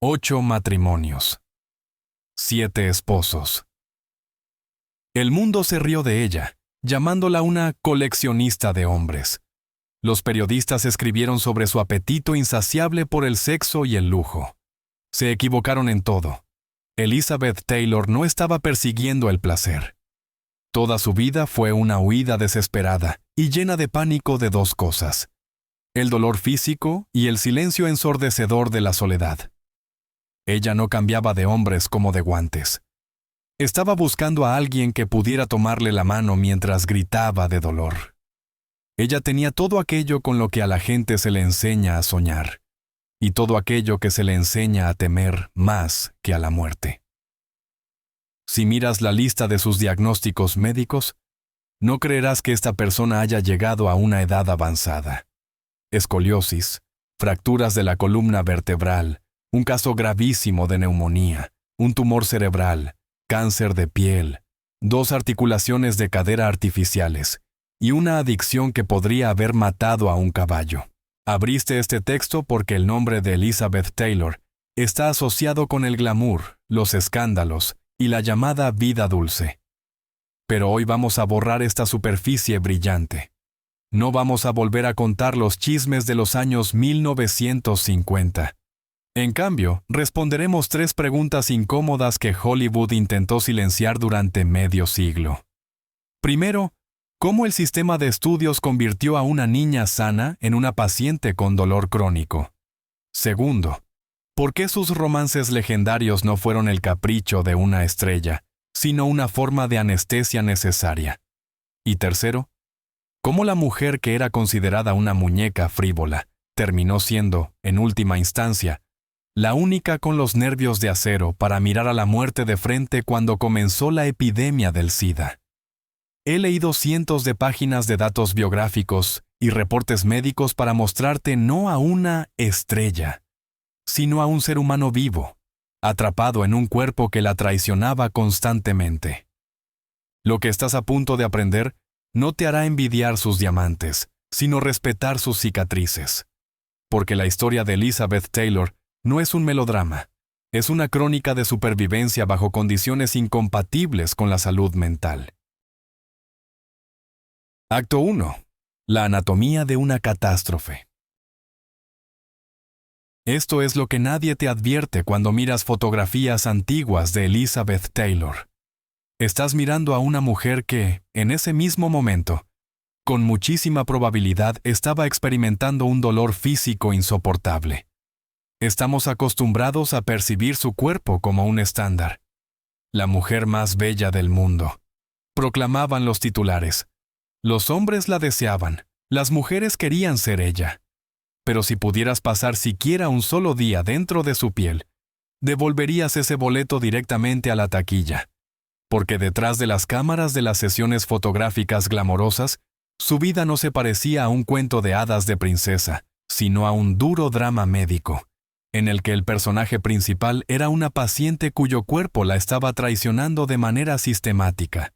8 matrimonios. 7 esposos. El mundo se rió de ella, llamándola una coleccionista de hombres. Los periodistas escribieron sobre su apetito insaciable por el sexo y el lujo. Se equivocaron en todo. Elizabeth Taylor no estaba persiguiendo el placer. Toda su vida fue una huida desesperada y llena de pánico de dos cosas: el dolor físico y el silencio ensordecedor de la soledad. Ella no cambiaba de hombres como de guantes. Estaba buscando a alguien que pudiera tomarle la mano mientras gritaba de dolor. Ella tenía todo aquello con lo que a la gente se le enseña a soñar, y todo aquello que se le enseña a temer más que a la muerte. Si miras la lista de sus diagnósticos médicos, no creerás que esta persona haya llegado a una edad avanzada. Escoliosis, fracturas de la columna vertebral, un caso gravísimo de neumonía, un tumor cerebral, cáncer de piel, 2 articulaciones de cadera artificiales y una adicción que podría haber matado a un caballo. Abriste este texto porque el nombre de Elizabeth Taylor está asociado con el glamour, los escándalos y la llamada vida dulce. Pero hoy vamos a borrar esta superficie brillante. No vamos a volver a contar los chismes de los años 1950. En cambio, responderemos 3 preguntas incómodas que Hollywood intentó silenciar durante medio siglo. Primero, ¿cómo el sistema de estudios convirtió a una niña sana en una paciente con dolor crónico? Segundo, ¿por qué sus romances legendarios no fueron el capricho de una estrella, sino una forma de anestesia necesaria? Y tercero, ¿cómo la mujer que era considerada una muñeca frívola terminó siendo, en última instancia, la única con los nervios de acero para mirar a la muerte de frente cuando comenzó la epidemia del SIDA? He leído cientos de páginas de datos biográficos y reportes médicos para mostrarte no a una estrella, sino a un ser humano vivo, atrapado en un cuerpo que la traicionaba constantemente. Lo que estás a punto de aprender no te hará envidiar sus diamantes, sino respetar sus cicatrices. Porque la historia de Elizabeth Taylor no es un melodrama, es una crónica de supervivencia bajo condiciones incompatibles con la salud mental. Acto 1. La anatomía de una catástrofe. Esto es lo que nadie te advierte cuando miras fotografías antiguas de Elizabeth Taylor. Estás mirando a una mujer que, en ese mismo momento, con muchísima probabilidad estaba experimentando un dolor físico insoportable. Estamos acostumbrados a percibir su cuerpo como un estándar. La mujer más bella del mundo. Proclamaban los titulares. Los hombres la deseaban, las mujeres querían ser ella. Pero si pudieras pasar siquiera un solo día dentro de su piel, devolverías ese boleto directamente a la taquilla. Porque detrás de las cámaras de las sesiones fotográficas glamorosas, su vida no se parecía a un cuento de hadas de princesa, sino a un duro drama médico, en el que el personaje principal era una paciente cuyo cuerpo la estaba traicionando de manera sistemática.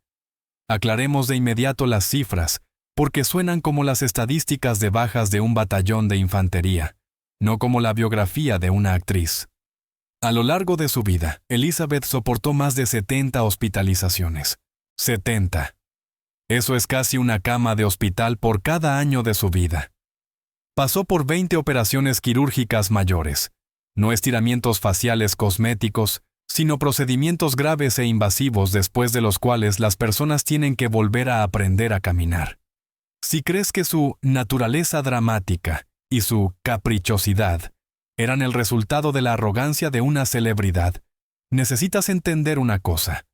Aclaremos de inmediato las cifras, porque suenan como las estadísticas de bajas de un batallón de infantería, no como la biografía de una actriz. A lo largo de su vida, Elizabeth soportó más de 70 hospitalizaciones. 70. Eso es casi una cama de hospital por cada año de su vida. Pasó por 20 operaciones quirúrgicas mayores, no estiramientos faciales cosméticos, sino procedimientos graves e invasivos después de los cuales las personas tienen que volver a aprender a caminar. Si crees que su naturaleza dramática y su caprichosidad eran el resultado de la arrogancia de una celebridad, necesitas entender una cosa.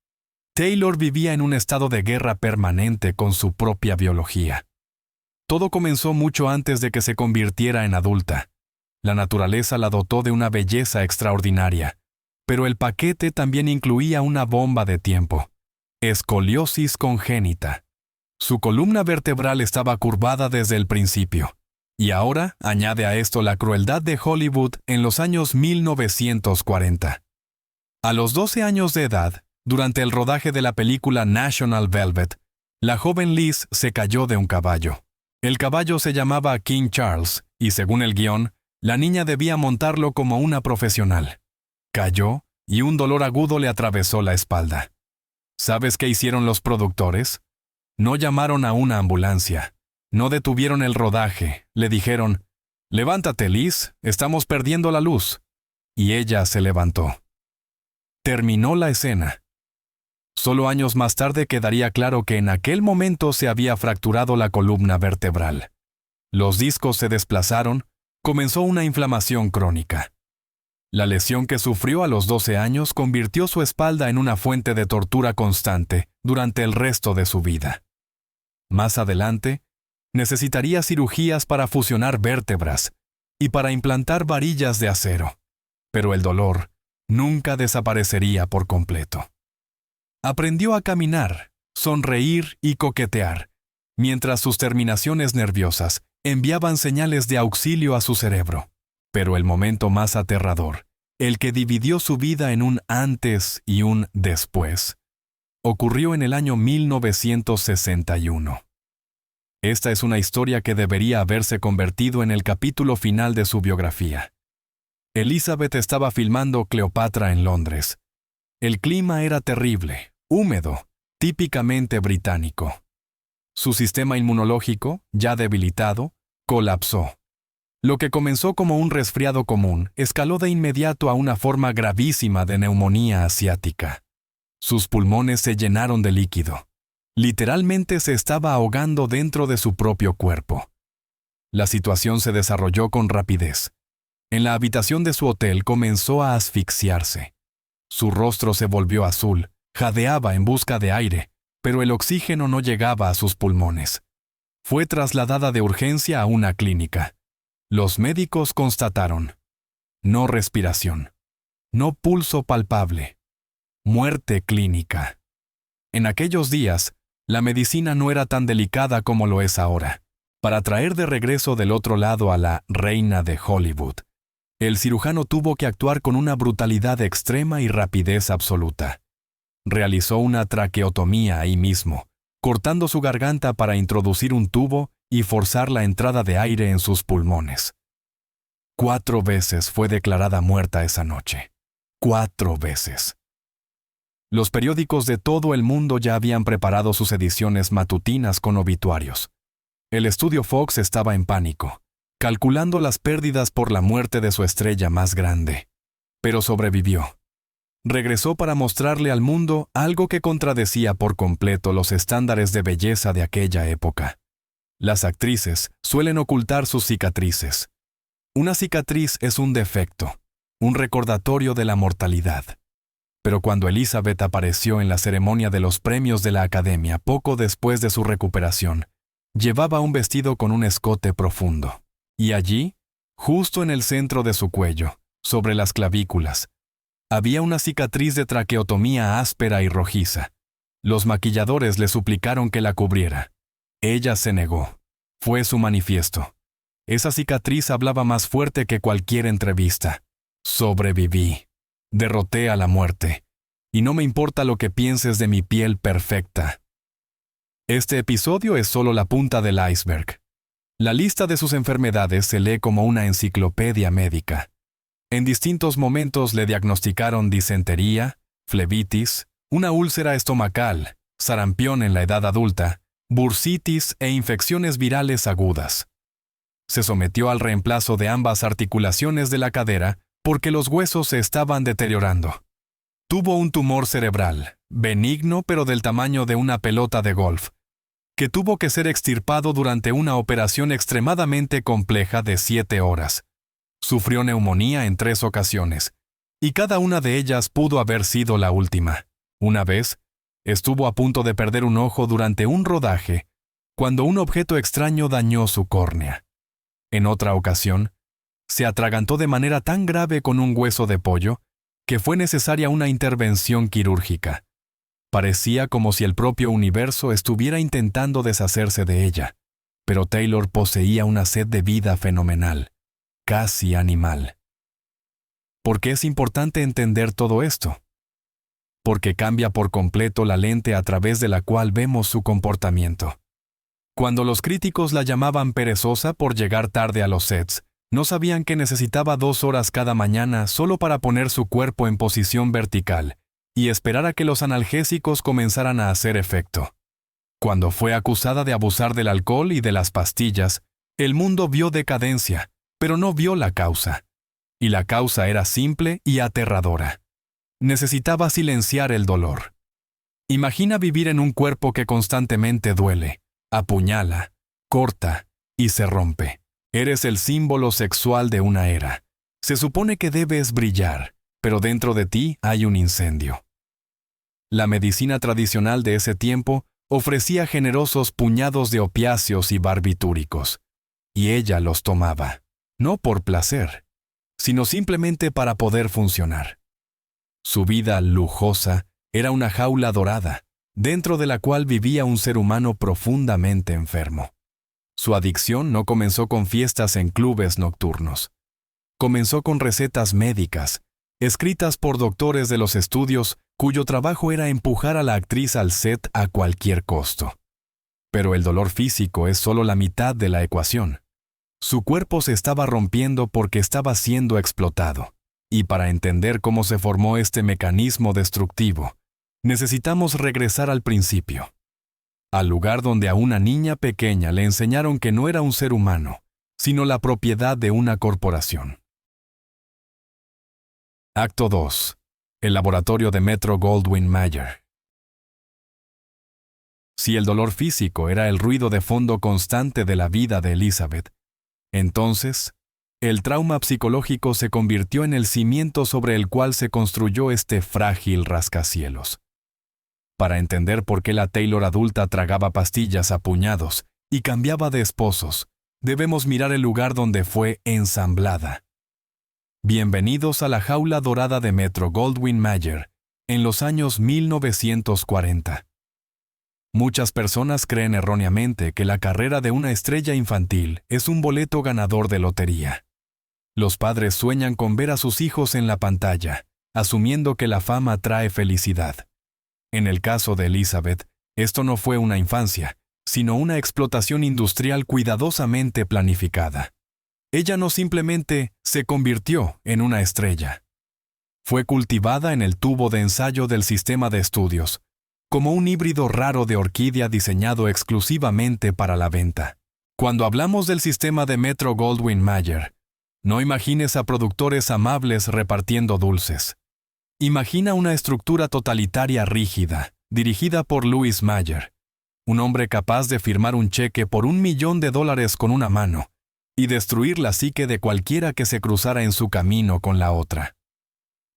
Taylor vivía en un estado de guerra permanente con su propia biología. Todo comenzó mucho antes de que se convirtiera en adulta. La naturaleza la dotó de una belleza extraordinaria, pero el paquete también incluía una bomba de tiempo: escoliosis congénita. Su columna vertebral estaba curvada desde el principio, y ahora añade a esto la crueldad de Hollywood en los años 1940. A los 12 años de edad, durante el rodaje de la película National Velvet, la joven Liz se cayó de un caballo. El caballo se llamaba King Charles, y según el guión, la niña debía montarlo como una profesional. Cayó y un dolor agudo le atravesó la espalda. ¿Sabes qué hicieron los productores? No llamaron a una ambulancia. No detuvieron el rodaje. Le dijeron, «Levántate, Liz, estamos perdiendo la luz». Y ella se levantó. Terminó la escena. Solo años más tarde quedaría claro que en aquel momento se había fracturado la columna vertebral. Los discos se desplazaron, comenzó una inflamación crónica. La lesión que sufrió a los 12 años convirtió su espalda en una fuente de tortura constante durante el resto de su vida. Más adelante, necesitaría cirugías para fusionar vértebras y para implantar varillas de acero, pero el dolor nunca desaparecería por completo. Aprendió a caminar, sonreír y coquetear, mientras sus terminaciones nerviosas enviaban señales de auxilio a su cerebro. Pero el momento más aterrador, el que dividió su vida en un antes y un después, ocurrió en el año 1961. Esta es una historia que debería haberse convertido en el capítulo final de su biografía. Elizabeth estaba filmando Cleopatra en Londres. El clima era terrible, húmedo, típicamente británico. Su sistema inmunológico, ya debilitado, colapsó. Lo que comenzó como un resfriado común escaló de inmediato a una forma gravísima de neumonía asiática. Sus pulmones se llenaron de líquido. Literalmente se estaba ahogando dentro de su propio cuerpo. La situación se desarrolló con rapidez. En la habitación de su hotel comenzó a asfixiarse. Su rostro se volvió azul, jadeaba en busca de aire, pero el oxígeno no llegaba a sus pulmones. Fue trasladada de urgencia a una clínica. Los médicos constataron: no respiración, no pulso palpable, muerte clínica. En aquellos días, la medicina no era tan delicada como lo es ahora. Para traer de regreso del otro lado a la reina de Hollywood, el cirujano tuvo que actuar con una brutalidad extrema y rapidez absoluta. Realizó una traqueotomía ahí mismo, cortando su garganta para introducir un tubo y forzar la entrada de aire en sus pulmones. 4 veces fue declarada muerta esa noche. 4 veces. Los periódicos de todo el mundo ya habían preparado sus ediciones matutinas con obituarios. El estudio Fox estaba en pánico, calculando las pérdidas por la muerte de su estrella más grande. Pero sobrevivió. Regresó para mostrarle al mundo algo que contradecía por completo los estándares de belleza de aquella época. Las actrices suelen ocultar sus cicatrices. Una cicatriz es un defecto, un recordatorio de la mortalidad. Pero cuando Elizabeth apareció en la ceremonia de los premios de la Academia poco después de su recuperación, llevaba un vestido con un escote profundo. Y allí, justo en el centro de su cuello, sobre las clavículas, había una cicatriz de traqueotomía áspera y rojiza. Los maquilladores le suplicaron que la cubriera. Ella se negó. Fue su manifiesto. Esa cicatriz hablaba más fuerte que cualquier entrevista. Sobreviví. Derroté a la muerte. Y no me importa lo que pienses de mi piel perfecta. Este episodio es solo la punta del iceberg. La lista de sus enfermedades se lee como una enciclopedia médica. En distintos momentos le diagnosticaron disentería, flebitis, una úlcera estomacal, sarampión en la edad adulta, bursitis e infecciones virales agudas. Se sometió al reemplazo de ambas articulaciones de la cadera porque los huesos se estaban deteriorando. Tuvo un tumor cerebral, benigno pero del tamaño de una pelota de golf, que tuvo que ser extirpado durante una operación extremadamente compleja de 7 horas. Sufrió neumonía en 3 ocasiones, y cada una de ellas pudo haber sido la última. Una vez, estuvo a punto de perder un ojo durante un rodaje, cuando un objeto extraño dañó su córnea. En otra ocasión, se atragantó de manera tan grave con un hueso de pollo que fue necesaria una intervención quirúrgica. Parecía como si el propio universo estuviera intentando deshacerse de ella, pero Taylor poseía una sed de vida fenomenal, casi animal. ¿Por qué es importante entender todo esto? Porque cambia por completo la lente a través de la cual vemos su comportamiento. Cuando los críticos la llamaban perezosa por llegar tarde a los sets, No sabían que necesitaba 2 horas cada mañana solo para poner su cuerpo en posición vertical y esperar a que los analgésicos comenzaran a hacer efecto. Cuando fue acusada de abusar del alcohol y de las pastillas, el mundo vio decadencia, pero no vio la causa. Y la causa era simple y aterradora. Necesitaba silenciar el dolor. Imagina vivir en un cuerpo que constantemente duele, apuñala, corta y se rompe. Eres el símbolo sexual de una era. Se supone que debes brillar, pero dentro de ti hay un incendio. La medicina tradicional de ese tiempo ofrecía generosos puñados de opiáceos y barbitúricos, y ella los tomaba, no por placer, sino simplemente para poder funcionar. Su vida lujosa era una jaula dorada, dentro de la cual vivía un ser humano profundamente enfermo. Su adicción no comenzó con fiestas en clubes nocturnos. Comenzó con recetas médicas, escritas por doctores de los estudios cuyo trabajo era empujar a la actriz al set a cualquier costo. Pero el dolor físico es solo la mitad de la ecuación. Su cuerpo se estaba rompiendo porque estaba siendo explotado. Y para entender cómo se formó este mecanismo destructivo, necesitamos regresar al principio. Al lugar donde a una niña pequeña le enseñaron que no era un ser humano, sino la propiedad de una corporación. Acto 2. El laboratorio de Metro-Goldwyn-Mayer. Si el dolor físico era el ruido de fondo constante de la vida de Elizabeth, entonces, el trauma psicológico se convirtió en el cimiento sobre el cual se construyó este frágil rascacielos. Para entender por qué la Taylor adulta tragaba pastillas a puñados y cambiaba de esposos, debemos mirar el lugar donde fue ensamblada. Bienvenidos a la jaula dorada de Metro-Goldwyn-Mayer, en los años 1940. Muchas personas creen erróneamente que la carrera de una estrella infantil es un boleto ganador de lotería. Los padres sueñan con ver a sus hijos en la pantalla, asumiendo que la fama trae felicidad. En el caso de Elizabeth, esto no fue una infancia, sino una explotación industrial cuidadosamente planificada. Ella no simplemente se convirtió en una estrella. Fue cultivada en el tubo de ensayo del sistema de estudios, como un híbrido raro de orquídea diseñado exclusivamente para la venta. Cuando hablamos del sistema de Metro-Goldwyn-Mayer, no imagines a productores amables repartiendo dulces. Imagina una estructura totalitaria rígida, dirigida por Louis Mayer, un hombre capaz de firmar un cheque por $1 millón con una mano y destruir la psique de cualquiera que se cruzara en su camino con la otra.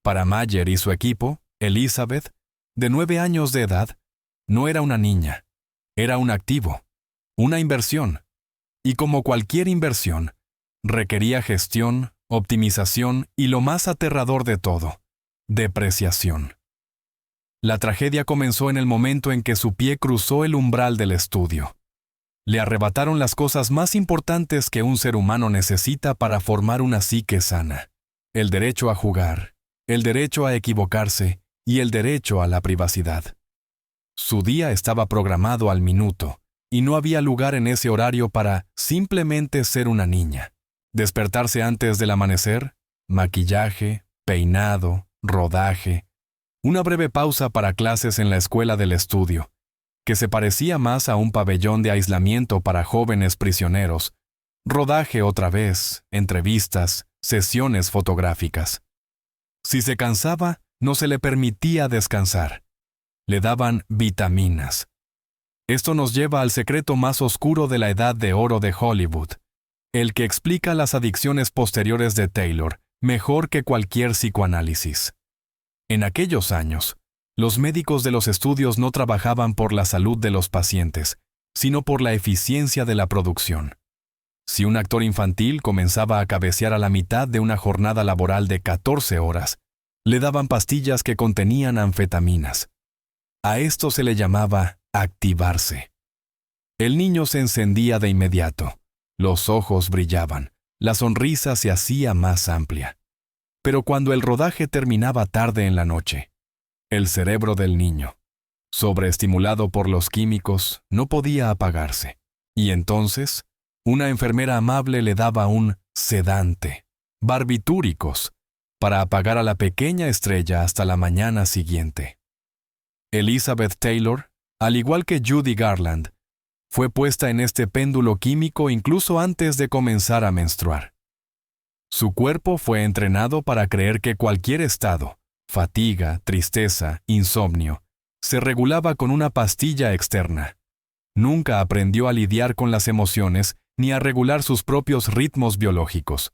Para Mayer y su equipo, Elizabeth, de 9 años de edad, no era una niña, era un activo, una inversión, y como cualquier inversión, requería gestión, optimización y lo más aterrador de todo, depreciación. La tragedia comenzó en el momento en que su pie cruzó el umbral del estudio. Le arrebataron las cosas más importantes que un ser humano necesita para formar una psique sana: el derecho a jugar, el derecho a equivocarse y el derecho a la privacidad. Su día estaba programado al minuto, y no había lugar en ese horario para simplemente ser una niña. Despertarse antes del amanecer, maquillaje, peinado, rodaje, una breve pausa para clases en la escuela del estudio, que se parecía más a un pabellón de aislamiento para jóvenes prisioneros, rodaje otra vez, entrevistas, sesiones fotográficas. Si se cansaba, no se le permitía descansar. Le daban vitaminas. Esto nos lleva al secreto más oscuro de la edad de oro de Hollywood, el que explica las adicciones posteriores de Taylor mejor que cualquier psicoanálisis. En aquellos años, los médicos de los estudios no trabajaban por la salud de los pacientes, sino por la eficiencia de la producción. Si un actor infantil comenzaba a cabecear a la mitad de una jornada laboral de 14 horas, le daban pastillas que contenían anfetaminas. A esto se le llamaba activarse. El niño se encendía de inmediato, los ojos brillaban, la sonrisa se hacía más amplia. Pero cuando el rodaje terminaba tarde en la noche, el cerebro del niño, sobreestimulado por los químicos, no podía apagarse. Y entonces, una enfermera amable le daba un sedante, barbitúricos, para apagar a la pequeña estrella hasta la mañana siguiente. Elizabeth Taylor, al igual que Judy Garland, fue puesta en este péndulo químico incluso antes de comenzar a menstruar. Su cuerpo fue entrenado para creer que cualquier estado, fatiga, tristeza, insomnio, se regulaba con una pastilla externa. Nunca aprendió a lidiar con las emociones ni a regular sus propios ritmos biológicos.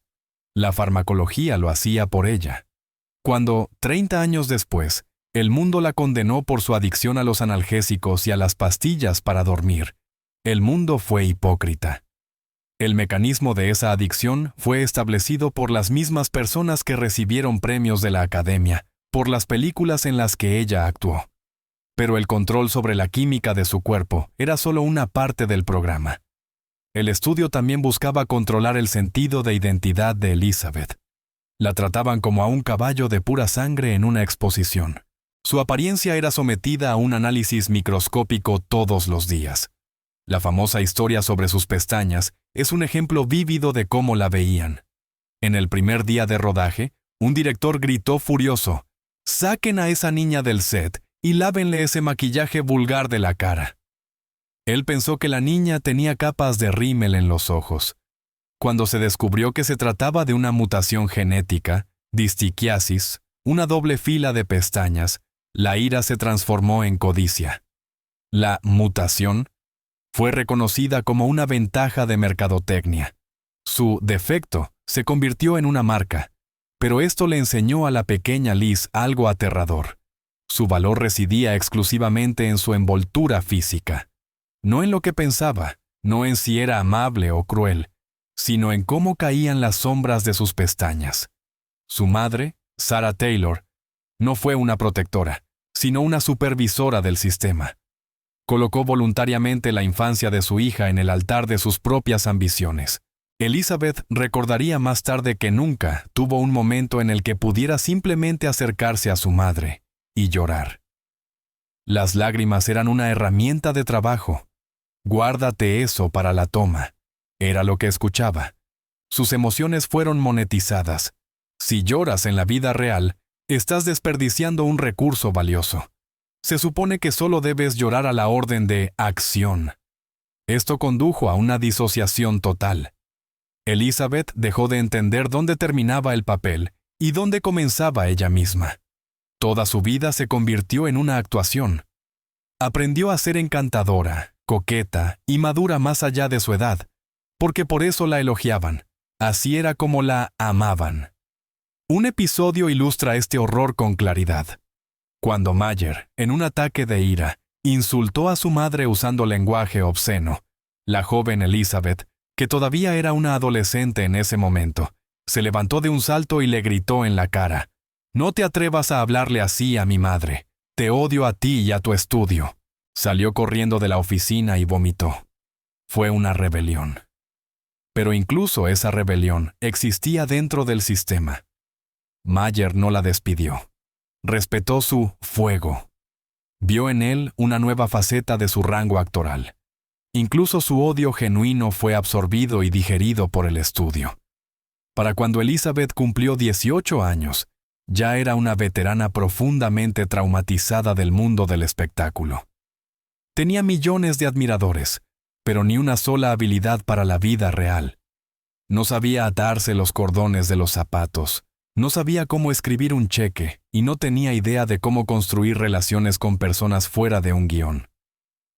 La farmacología lo hacía por ella. Cuando, 30 años después, el mundo la condenó por su adicción a los analgésicos y a las pastillas para dormir, el mundo fue hipócrita. El mecanismo de esa adicción fue establecido por las mismas personas que recibieron premios de la Academia, por las películas en las que ella actuó. Pero el control sobre la química de su cuerpo era solo una parte del programa. El estudio también buscaba controlar el sentido de identidad de Elizabeth. La trataban como a un caballo de pura sangre en una exposición. Su apariencia era sometida a un análisis microscópico todos los días. La famosa historia sobre sus pestañas es un ejemplo vívido de cómo la veían. En el primer día de rodaje, un director gritó furioso: «¡Saquen a esa niña del set y lávenle ese maquillaje vulgar de la cara!». Él pensó que la niña tenía capas de rímel en los ojos. Cuando se descubrió que se trataba de una mutación genética, distiquiasis, una doble fila de pestañas, la ira se transformó en codicia. La mutación fue reconocida como una ventaja de mercadotecnia. Su defecto se convirtió en una marca, pero esto le enseñó a la pequeña Liz algo aterrador. Su valor residía exclusivamente en su envoltura física. No en lo que pensaba, no en si era amable o cruel, sino en cómo caían las sombras de sus pestañas. Su madre, Sarah Taylor, no fue una protectora, sino una supervisora del sistema. Colocó voluntariamente la infancia de su hija en el altar de sus propias ambiciones. Elizabeth recordaría más tarde que nunca tuvo un momento en el que pudiera simplemente acercarse a su madre y llorar. Las lágrimas eran una herramienta de trabajo. «Guárdate eso para la toma», era lo que escuchaba. Sus emociones fueron monetizadas. Si lloras en la vida real, estás desperdiciando un recurso valioso. Se supone que solo debes llorar a la orden de acción. Esto condujo a una disociación total. Elizabeth dejó de entender dónde terminaba el papel y dónde comenzaba ella misma. Toda su vida se convirtió en una actuación. Aprendió a ser encantadora, coqueta y madura más allá de su edad, porque por eso la elogiaban. Así era como la amaban. Un episodio ilustra este horror con claridad. Cuando Mayer, en un ataque de ira, insultó a su madre usando lenguaje obsceno, la joven Elizabeth, que todavía era una adolescente en ese momento, se levantó de un salto y le gritó en la cara: «No te atrevas a hablarle así a mi madre. Te odio a ti y a tu estudio». Salió corriendo de la oficina y vomitó. Fue una rebelión. Pero incluso esa rebelión existía dentro del sistema. Mayer no la despidió. Respetó su fuego. Vio en él una nueva faceta de su rango actoral. Incluso su odio genuino fue absorbido y digerido por el estudio. Para cuando Elizabeth cumplió 18 años, ya era una veterana profundamente traumatizada del mundo del espectáculo. Tenía millones de admiradores, pero ni una sola habilidad para la vida real. No sabía atarse los cordones de los zapatos, no sabía cómo escribir un cheque y no tenía idea de cómo construir relaciones con personas fuera de un guión.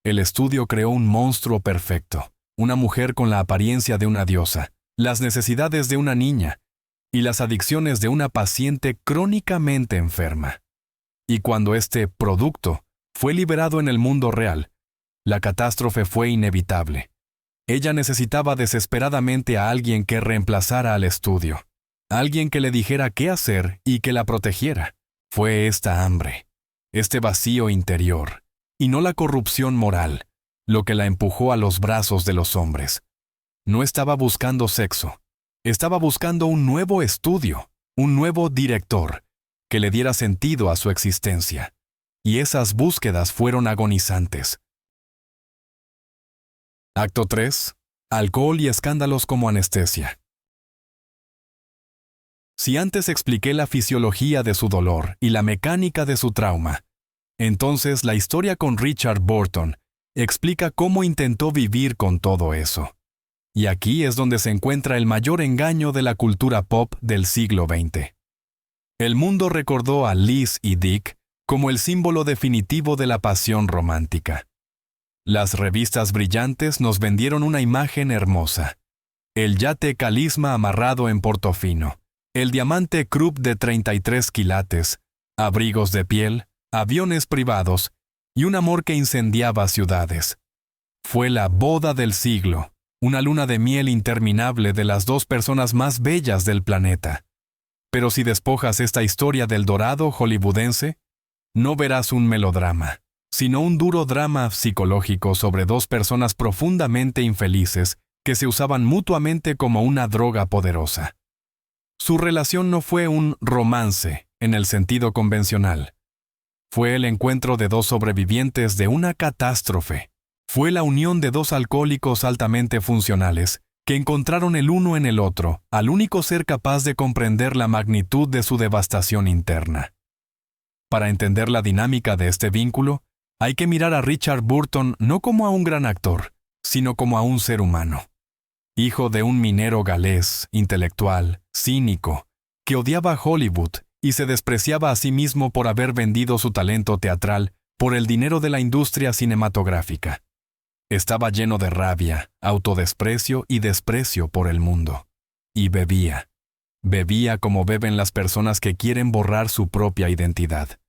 El estudio creó un monstruo perfecto, una mujer con la apariencia de una diosa, las necesidades de una niña y las adicciones de una paciente crónicamente enferma. Y cuando este producto fue liberado en el mundo real, la catástrofe fue inevitable. Ella necesitaba desesperadamente a alguien que reemplazara al estudio, alguien que le dijera qué hacer y que la protegiera. Fue esta hambre, este vacío interior, y no la corrupción moral, lo que la empujó a los brazos de los hombres. No estaba buscando sexo, estaba buscando un nuevo estudio, un nuevo director, que le diera sentido a su existencia. Y esas búsquedas fueron agonizantes. Acto 3. Alcohol y escándalos como anestesia. Si antes expliqué la fisiología de su dolor y la mecánica de su trauma, entonces la historia con Richard Burton explica cómo intentó vivir con todo eso. Y aquí es donde se encuentra el mayor engaño de la cultura pop del siglo XX. El mundo recordó a Liz y Dick como el símbolo definitivo de la pasión romántica. Las revistas brillantes nos vendieron una imagen hermosa. El yate Calisma amarrado en Portofino, el diamante Krupp de 33 quilates, abrigos de piel, aviones privados y un amor que incendiaba ciudades. Fue la boda del siglo, una luna de miel interminable de las dos personas más bellas del planeta. Pero si despojas esta historia del dorado hollywoodense, no verás un melodrama, sino un duro drama psicológico sobre dos personas profundamente infelices que se usaban mutuamente como una droga poderosa. Su relación no fue un romance en el sentido convencional. Fue el encuentro de dos sobrevivientes de una catástrofe. Fue la unión de dos alcohólicos altamente funcionales que encontraron el uno en el otro al único ser capaz de comprender la magnitud de su devastación interna. Para entender la dinámica de este vínculo, hay que mirar a Richard Burton no como a un gran actor, sino como a un ser humano. Hijo de un minero galés, intelectual, cínico, que odiaba Hollywood y se despreciaba a sí mismo por haber vendido su talento teatral por el dinero de la industria cinematográfica. Estaba lleno de rabia, autodesprecio y desprecio por el mundo. Y bebía. Bebía como beben las personas que quieren borrar su propia identidad.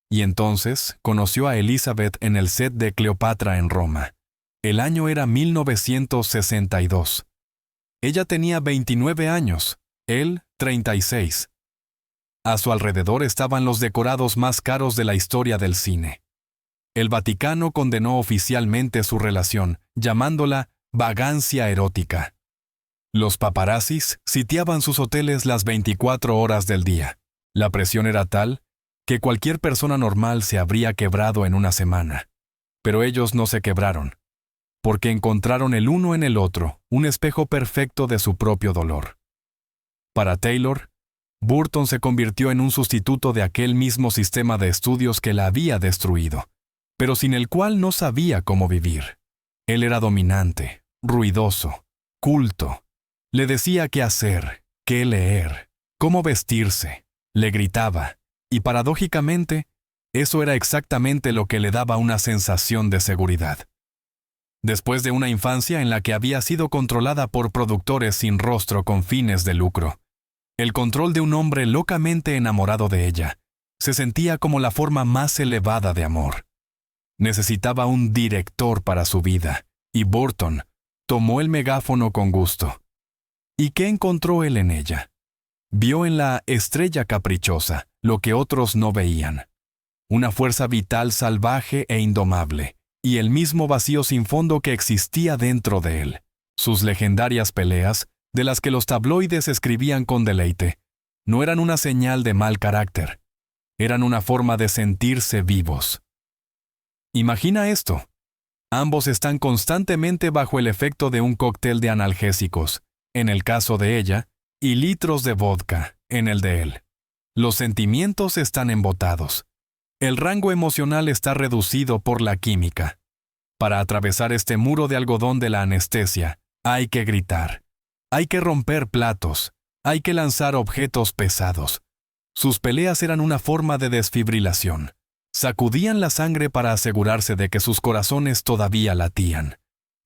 Y entonces conoció a Elizabeth en el set de Cleopatra en Roma. El año era 1962. Ella tenía 29 años, él 36. A su alrededor estaban los decorados más caros de la historia del cine. El Vaticano condenó oficialmente su relación, llamándola vagancia erótica. Los paparazzis sitiaban sus hoteles las 24 horas del día. La presión era tal que cualquier persona normal se habría quebrado en una semana. Pero ellos no se quebraron, porque encontraron el uno en el otro un espejo perfecto de su propio dolor. Para Taylor, Burton se convirtió en un sustituto de aquel mismo sistema de estudios que la había destruido, pero sin el cual no sabía cómo vivir. Él era dominante, ruidoso, culto. Le decía qué hacer, qué leer, cómo vestirse. Le gritaba, y paradójicamente, eso era exactamente lo que le daba una sensación de seguridad. Después de una infancia en la que había sido controlada por productores sin rostro con fines de lucro, el control de un hombre locamente enamorado de ella se sentía como la forma más elevada de amor. Necesitaba un director para su vida, y Burton tomó el megáfono con gusto. ¿Y qué encontró él en ella? Vio en la estrella caprichosa lo que otros no veían. Una fuerza vital salvaje e indomable, y el mismo vacío sin fondo que existía dentro de él. Sus legendarias peleas, de las que los tabloides escribían con deleite, no eran una señal de mal carácter, eran una forma de sentirse vivos. Imagina esto. Ambos están constantemente bajo el efecto de un cóctel de analgésicos, en el caso de ella, y litros de vodka, en el de él. Los sentimientos están embotados. El rango emocional está reducido por la química. Para atravesar este muro de algodón de la anestesia, hay que gritar. Hay que romper platos. Hay que lanzar objetos pesados. Sus peleas eran una forma de desfibrilación. Sacudían la sangre para asegurarse de que sus corazones todavía latían.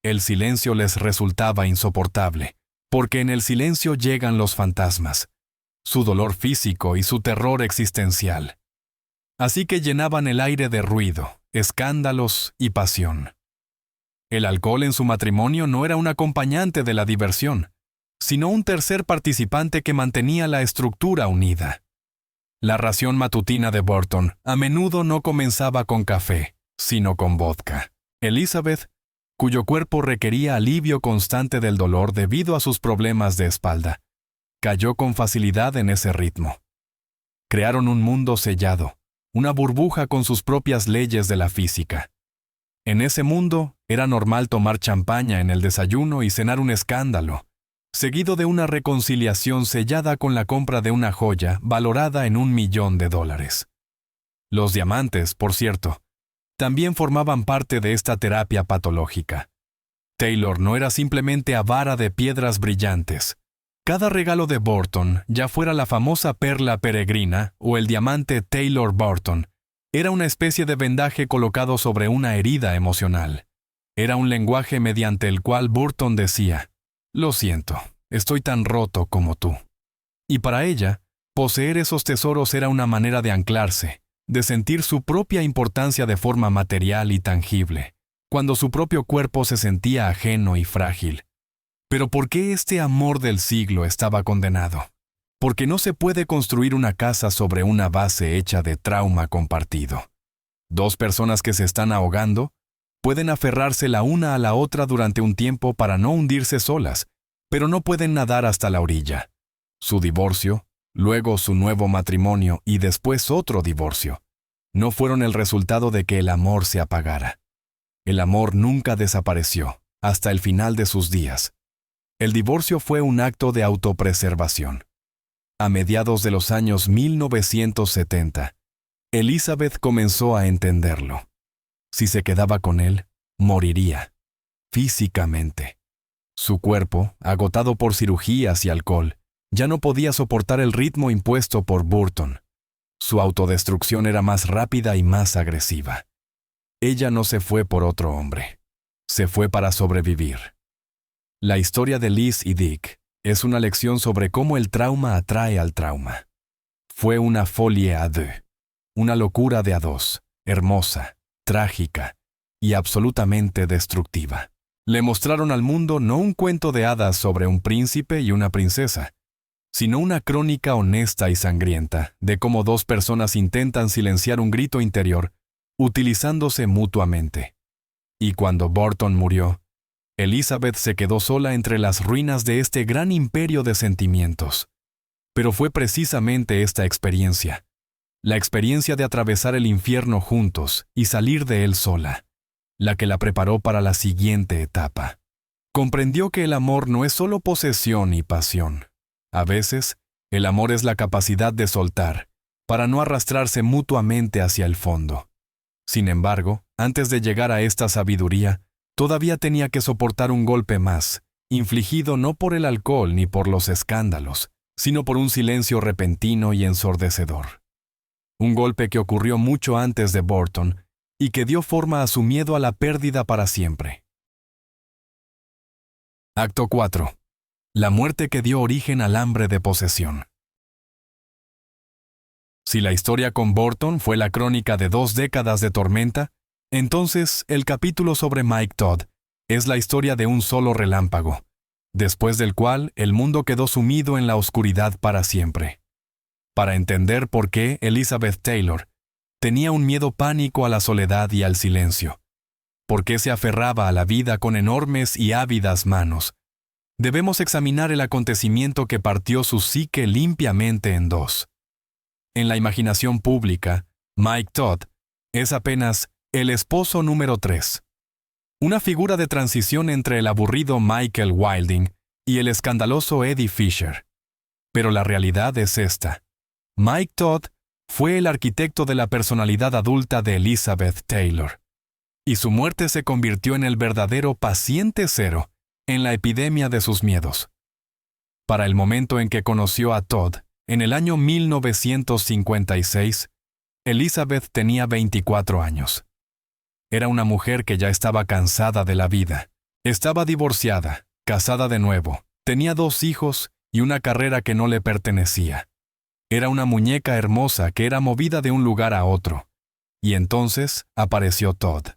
El silencio les resultaba insoportable, porque en el silencio llegan los fantasmas, su dolor físico y su terror existencial. Así que llenaban el aire de ruido, escándalos y pasión. El alcohol en su matrimonio no era un acompañante de la diversión, sino un tercer participante que mantenía la estructura unida. La ración matutina de Burton a menudo no comenzaba con café, sino con vodka. Elizabeth, cuyo cuerpo requería alivio constante del dolor debido a sus problemas de espalda, cayó con facilidad en ese ritmo. Crearon un mundo sellado, una burbuja con sus propias leyes de la física. En ese mundo era normal tomar champaña en el desayuno y cenar un escándalo, seguido de una reconciliación sellada con la compra de una joya valorada en $1 millón. Los diamantes, por cierto, también formaban parte de esta terapia patológica. Taylor no era simplemente avara de piedras brillantes. Cada regalo de Burton, ya fuera la famosa perla peregrina o el diamante Taylor Burton, era una especie de vendaje colocado sobre una herida emocional. Era un lenguaje mediante el cual Burton decía: «Lo siento, estoy tan roto como tú». Y para ella, poseer esos tesoros era una manera de anclarse, de sentir su propia importancia de forma material y tangible, cuando su propio cuerpo se sentía ajeno y frágil. Pero ¿por qué este amor del siglo estaba condenado? Porque no se puede construir una casa sobre una base hecha de trauma compartido. Dos personas que se están ahogando pueden aferrarse la una a la otra durante un tiempo para no hundirse solas, pero no pueden nadar hasta la orilla. Su divorcio, luego su nuevo matrimonio y después otro divorcio, no fueron el resultado de que el amor se apagara. El amor nunca desapareció, hasta el final de sus días. El divorcio fue un acto de autopreservación. A mediados de los años 1970, Elizabeth comenzó a entenderlo. Si se quedaba con él, moriría, físicamente. Su cuerpo, agotado por cirugías y alcohol, ya no podía soportar el ritmo impuesto por Burton. Su autodestrucción era más rápida y más agresiva. Ella no se fue por otro hombre. Se fue para sobrevivir. La historia de Liz y Dick es una lección sobre cómo el trauma atrae al trauma. Fue una folie à deux, una locura de a dos, hermosa, trágica y absolutamente destructiva. Le mostraron al mundo no un cuento de hadas sobre un príncipe y una princesa, sino una crónica honesta y sangrienta de cómo dos personas intentan silenciar un grito interior utilizándose mutuamente. Y cuando Burton murió, Elizabeth se quedó sola entre las ruinas de este gran imperio de sentimientos. Pero fue precisamente esta experiencia, la experiencia de atravesar el infierno juntos y salir de él sola, la que la preparó para la siguiente etapa. Comprendió que el amor no es solo posesión y pasión. A veces, el amor es la capacidad de soltar, para no arrastrarse mutuamente hacia el fondo. Sin embargo, antes de llegar a esta sabiduría, todavía tenía que soportar un golpe más, infligido no por el alcohol ni por los escándalos, sino por un silencio repentino y ensordecedor. Un golpe que ocurrió mucho antes de Burton y que dio forma a su miedo a la pérdida para siempre. Acto 4. La muerte que dio origen al hambre de posesión. Si la historia con Burton fue la crónica de 2 décadas de tormenta, entonces el capítulo sobre Mike Todd es la historia de un solo relámpago, después del cual el mundo quedó sumido en la oscuridad para siempre. Para entender por qué Elizabeth Taylor tenía un miedo pánico a la soledad y al silencio, por qué se aferraba a la vida con enormes y ávidas manos, debemos examinar el acontecimiento que partió su psique limpiamente en dos. En la imaginación pública, Mike Todd es apenas el esposo número 3, una figura de transición entre el aburrido Michael Wilding y el escandaloso Eddie Fisher. Pero la realidad es esta. Mike Todd fue el arquitecto de la personalidad adulta de Elizabeth Taylor, y su muerte se convirtió en el verdadero paciente cero en la epidemia de sus miedos. Para el momento en que conoció a Todd, en el año 1956, Elizabeth tenía 24 años. Era una mujer que ya estaba cansada de la vida. Estaba divorciada, casada de nuevo, tenía 2 hijos y una carrera que no le pertenecía. Era una muñeca hermosa que era movida de un lugar a otro. Y entonces apareció Todd.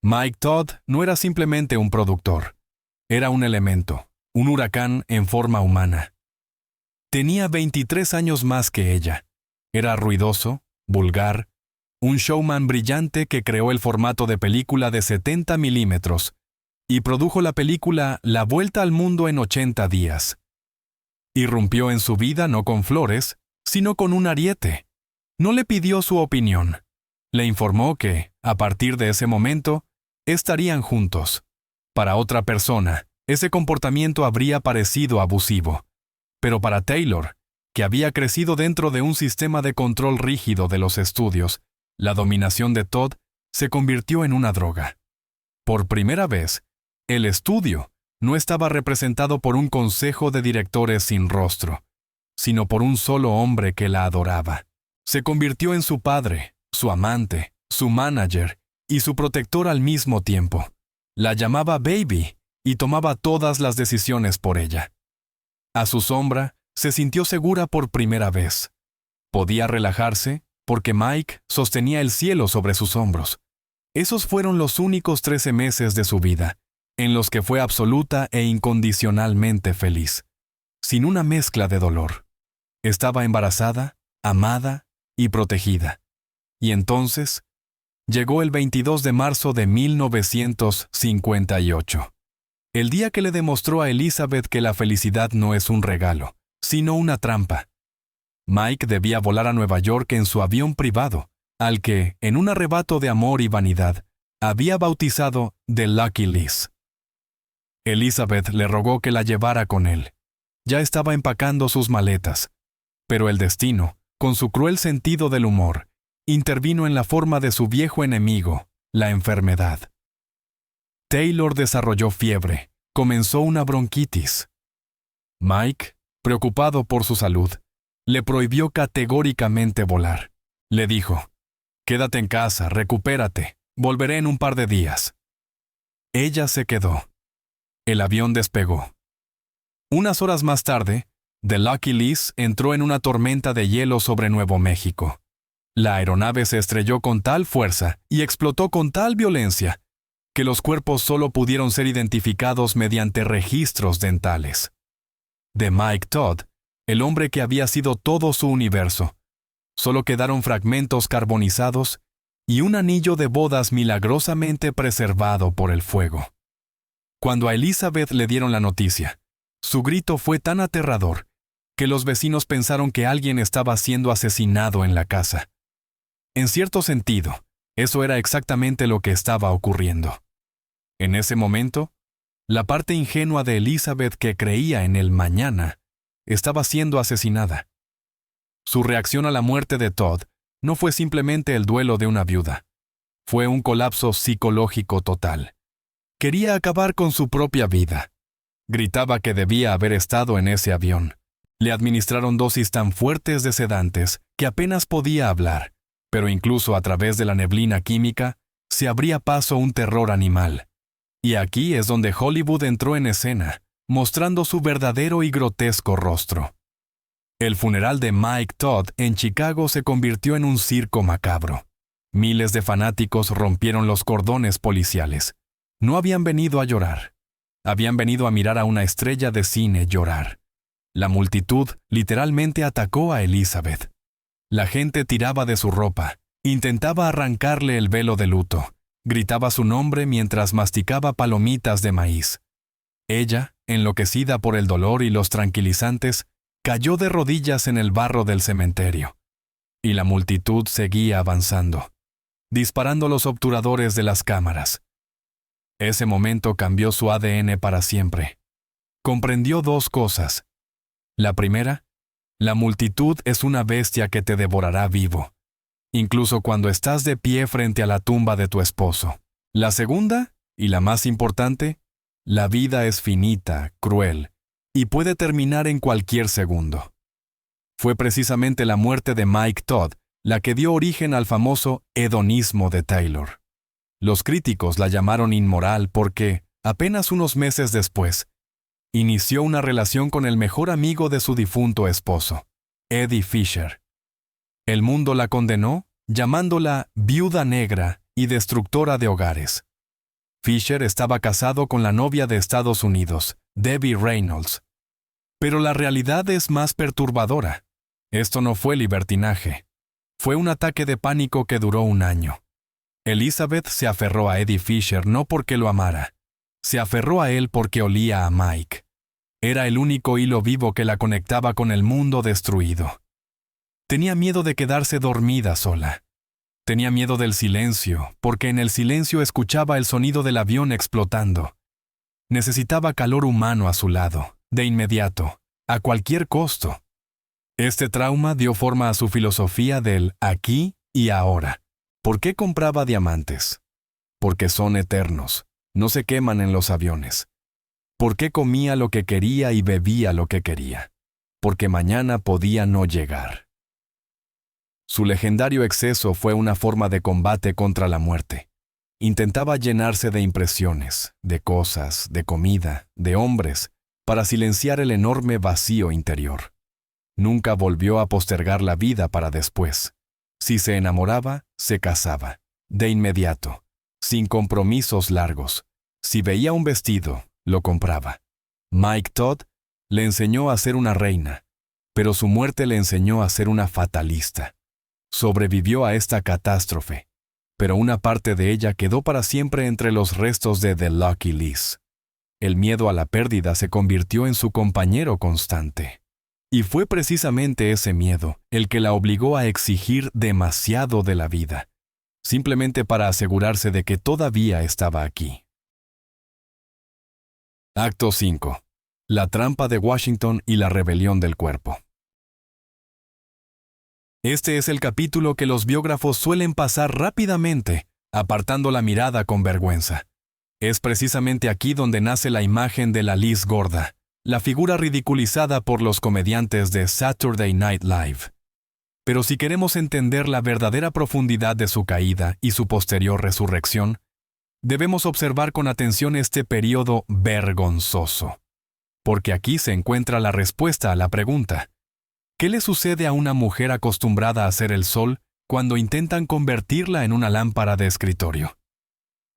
Mike Todd no era simplemente un productor. Era un elemento, un huracán en forma humana. Tenía 23 años más que ella. Era ruidoso, vulgar, un showman brillante que creó el formato de película de 70 milímetros y produjo la película La Vuelta al Mundo en 80 días. Irrumpió en su vida no con flores, sino con un ariete. No le pidió su opinión. Le informó que, a partir de ese momento, estarían juntos. Para otra persona, ese comportamiento habría parecido abusivo. Pero para Taylor, que había crecido dentro de un sistema de control rígido de los estudios, la dominación de Todd se convirtió en una droga. Por primera vez, el estudio no estaba representado por un consejo de directores sin rostro, sino por un solo hombre que la adoraba. Se convirtió en su padre, su amante, su manager y su protector al mismo tiempo. La llamaba Baby y tomaba todas las decisiones por ella. A su sombra, se sintió segura por primera vez. Podía relajarse porque Mike sostenía el cielo sobre sus hombros. Esos fueron los únicos 13 meses de su vida, en los que fue absoluta e incondicionalmente feliz, sin una mezcla de dolor. Estaba embarazada, amada y protegida. Y entonces, llegó el 22 de marzo de 1958. El día que le demostró a Elizabeth que la felicidad no es un regalo, sino una trampa. Mike debía volar a Nueva York en su avión privado, al que, en un arrebato de amor y vanidad, había bautizado The Lucky Liz. Elizabeth le rogó que la llevara con él. Ya estaba empacando sus maletas, pero el destino, con su cruel sentido del humor, intervino en la forma de su viejo enemigo, la enfermedad. Taylor desarrolló fiebre, comenzó una bronquitis. Mike, preocupado por su salud, le prohibió categóricamente volar. Le dijo: «Quédate en casa, recupérate, volveré en un par de días». Ella se quedó. El avión despegó. Unas horas más tarde, The Lucky Liz entró en una tormenta de hielo sobre Nuevo México. La aeronave se estrelló con tal fuerza y explotó con tal violencia que los cuerpos solo pudieron ser identificados mediante registros dentales. De Mike Todd, el hombre que había sido todo su universo, solo quedaron fragmentos carbonizados y un anillo de bodas milagrosamente preservado por el fuego. Cuando a Elizabeth le dieron la noticia, su grito fue tan aterrador que los vecinos pensaron que alguien estaba siendo asesinado en la casa. En cierto sentido, eso era exactamente lo que estaba ocurriendo. En ese momento, la parte ingenua de Elizabeth que creía en el mañana estaba siendo asesinada. Su reacción a la muerte de Todd no fue simplemente el duelo de una viuda. Fue un colapso psicológico total. Quería acabar con su propia vida. Gritaba que debía haber estado en ese avión. Le administraron dosis tan fuertes de sedantes que apenas podía hablar, pero incluso a través de la neblina química se abría paso un terror animal. Y aquí es donde Hollywood entró en escena, mostrando su verdadero y grotesco rostro. El funeral de Mike Todd en Chicago se convirtió en un circo macabro. Miles de fanáticos rompieron los cordones policiales. No habían venido a llorar. Habían venido a mirar a una estrella de cine llorar. La multitud literalmente atacó a Elizabeth. La gente tiraba de su ropa, intentaba arrancarle el velo de luto, gritaba su nombre mientras masticaba palomitas de maíz. Ella, enloquecida por el dolor y los tranquilizantes, cayó de rodillas en el barro del cementerio. Y la multitud seguía avanzando, disparando los obturadores de las cámaras. Ese momento cambió su ADN para siempre. Comprendió dos cosas. La primera, la multitud es una bestia que te devorará vivo, incluso cuando estás de pie frente a la tumba de tu esposo. La segunda, y la más importante, la vida es finita, cruel, y puede terminar en cualquier segundo. Fue precisamente la muerte de Mike Todd la que dio origen al famoso hedonismo de Taylor. Los críticos la llamaron inmoral porque, apenas unos meses después, inició una relación con el mejor amigo de su difunto esposo, Eddie Fisher. El mundo la condenó, llamándola viuda negra y destructora de hogares. Fisher estaba casado con la novia de Estados Unidos, Debbie Reynolds. Pero la realidad es más perturbadora. Esto no fue libertinaje. Fue un ataque de pánico que duró un año. Elizabeth se aferró a Eddie Fisher no porque lo amara. Se aferró a él porque olía a Mike. Era el único hilo vivo que la conectaba con el mundo destruido. Tenía miedo de quedarse dormida sola. Tenía miedo del silencio, porque en el silencio escuchaba el sonido del avión explotando. Necesitaba calor humano a su lado, de inmediato, a cualquier costo. Este trauma dio forma a su filosofía del aquí y ahora. ¿Por qué compraba diamantes? Porque son eternos, no se queman en los aviones. ¿Por qué comía lo que quería y bebía lo que quería? Porque mañana podía no llegar. Su legendario exceso fue una forma de combate contra la muerte. Intentaba llenarse de impresiones, de cosas, de comida, de hombres, para silenciar el enorme vacío interior. Nunca volvió a postergar la vida para después. Si se enamoraba, se casaba, de inmediato, sin compromisos largos. Si veía un vestido, lo compraba. Mike Todd le enseñó a ser una reina, pero su muerte le enseñó a ser una fatalista. Sobrevivió a esta catástrofe, pero una parte de ella quedó para siempre entre los restos de The Lucky Liz. El miedo a la pérdida se convirtió en su compañero constante. Y fue precisamente ese miedo el que la obligó a exigir demasiado de la vida, simplemente para asegurarse de que todavía estaba aquí. Acto 5. La trampa de Washington y la rebelión del cuerpo. Este es el capítulo que los biógrafos suelen pasar rápidamente, apartando la mirada con vergüenza. Es precisamente aquí donde nace la imagen de la Liz gorda, la figura ridiculizada por los comediantes de Saturday Night Live. Pero si queremos entender la verdadera profundidad de su caída y su posterior resurrección, debemos observar con atención este periodo vergonzoso. Porque aquí se encuentra la respuesta a la pregunta: ¿qué le sucede a una mujer acostumbrada a hacer el sol cuando intentan convertirla en una lámpara de escritorio?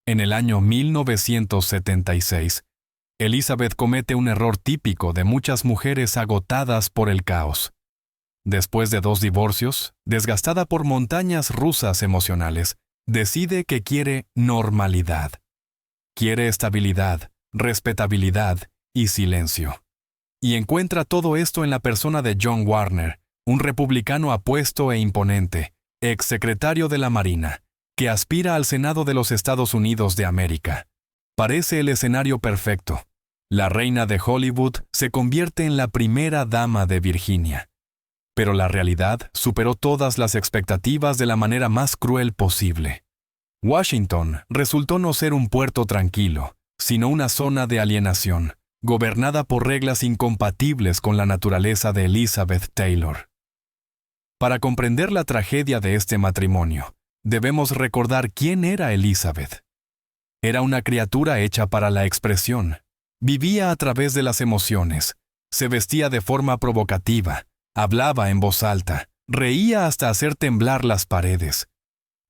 En el año 1976, Elizabeth comete un error típico de muchas mujeres agotadas por el caos. Después de 2 divorcios, desgastada por montañas rusas emocionales, decide que quiere normalidad. Quiere estabilidad, respetabilidad y silencio. Y encuentra todo esto en la persona de John Warner, un republicano apuesto e imponente, exsecretario de la Marina, que aspira al Senado de los Estados Unidos de América. Parece el escenario perfecto. La reina de Hollywood se convierte en la primera dama de Virginia. Pero la realidad superó todas las expectativas de la manera más cruel posible. Washington resultó no ser un puerto tranquilo, sino una zona de alienación, gobernada por reglas incompatibles con la naturaleza de Elizabeth Taylor. Para comprender la tragedia de este matrimonio, debemos recordar quién era Elizabeth. Era una criatura hecha para la expresión. Vivía a través de las emociones, se vestía de forma provocativa, hablaba en voz alta, reía hasta hacer temblar las paredes.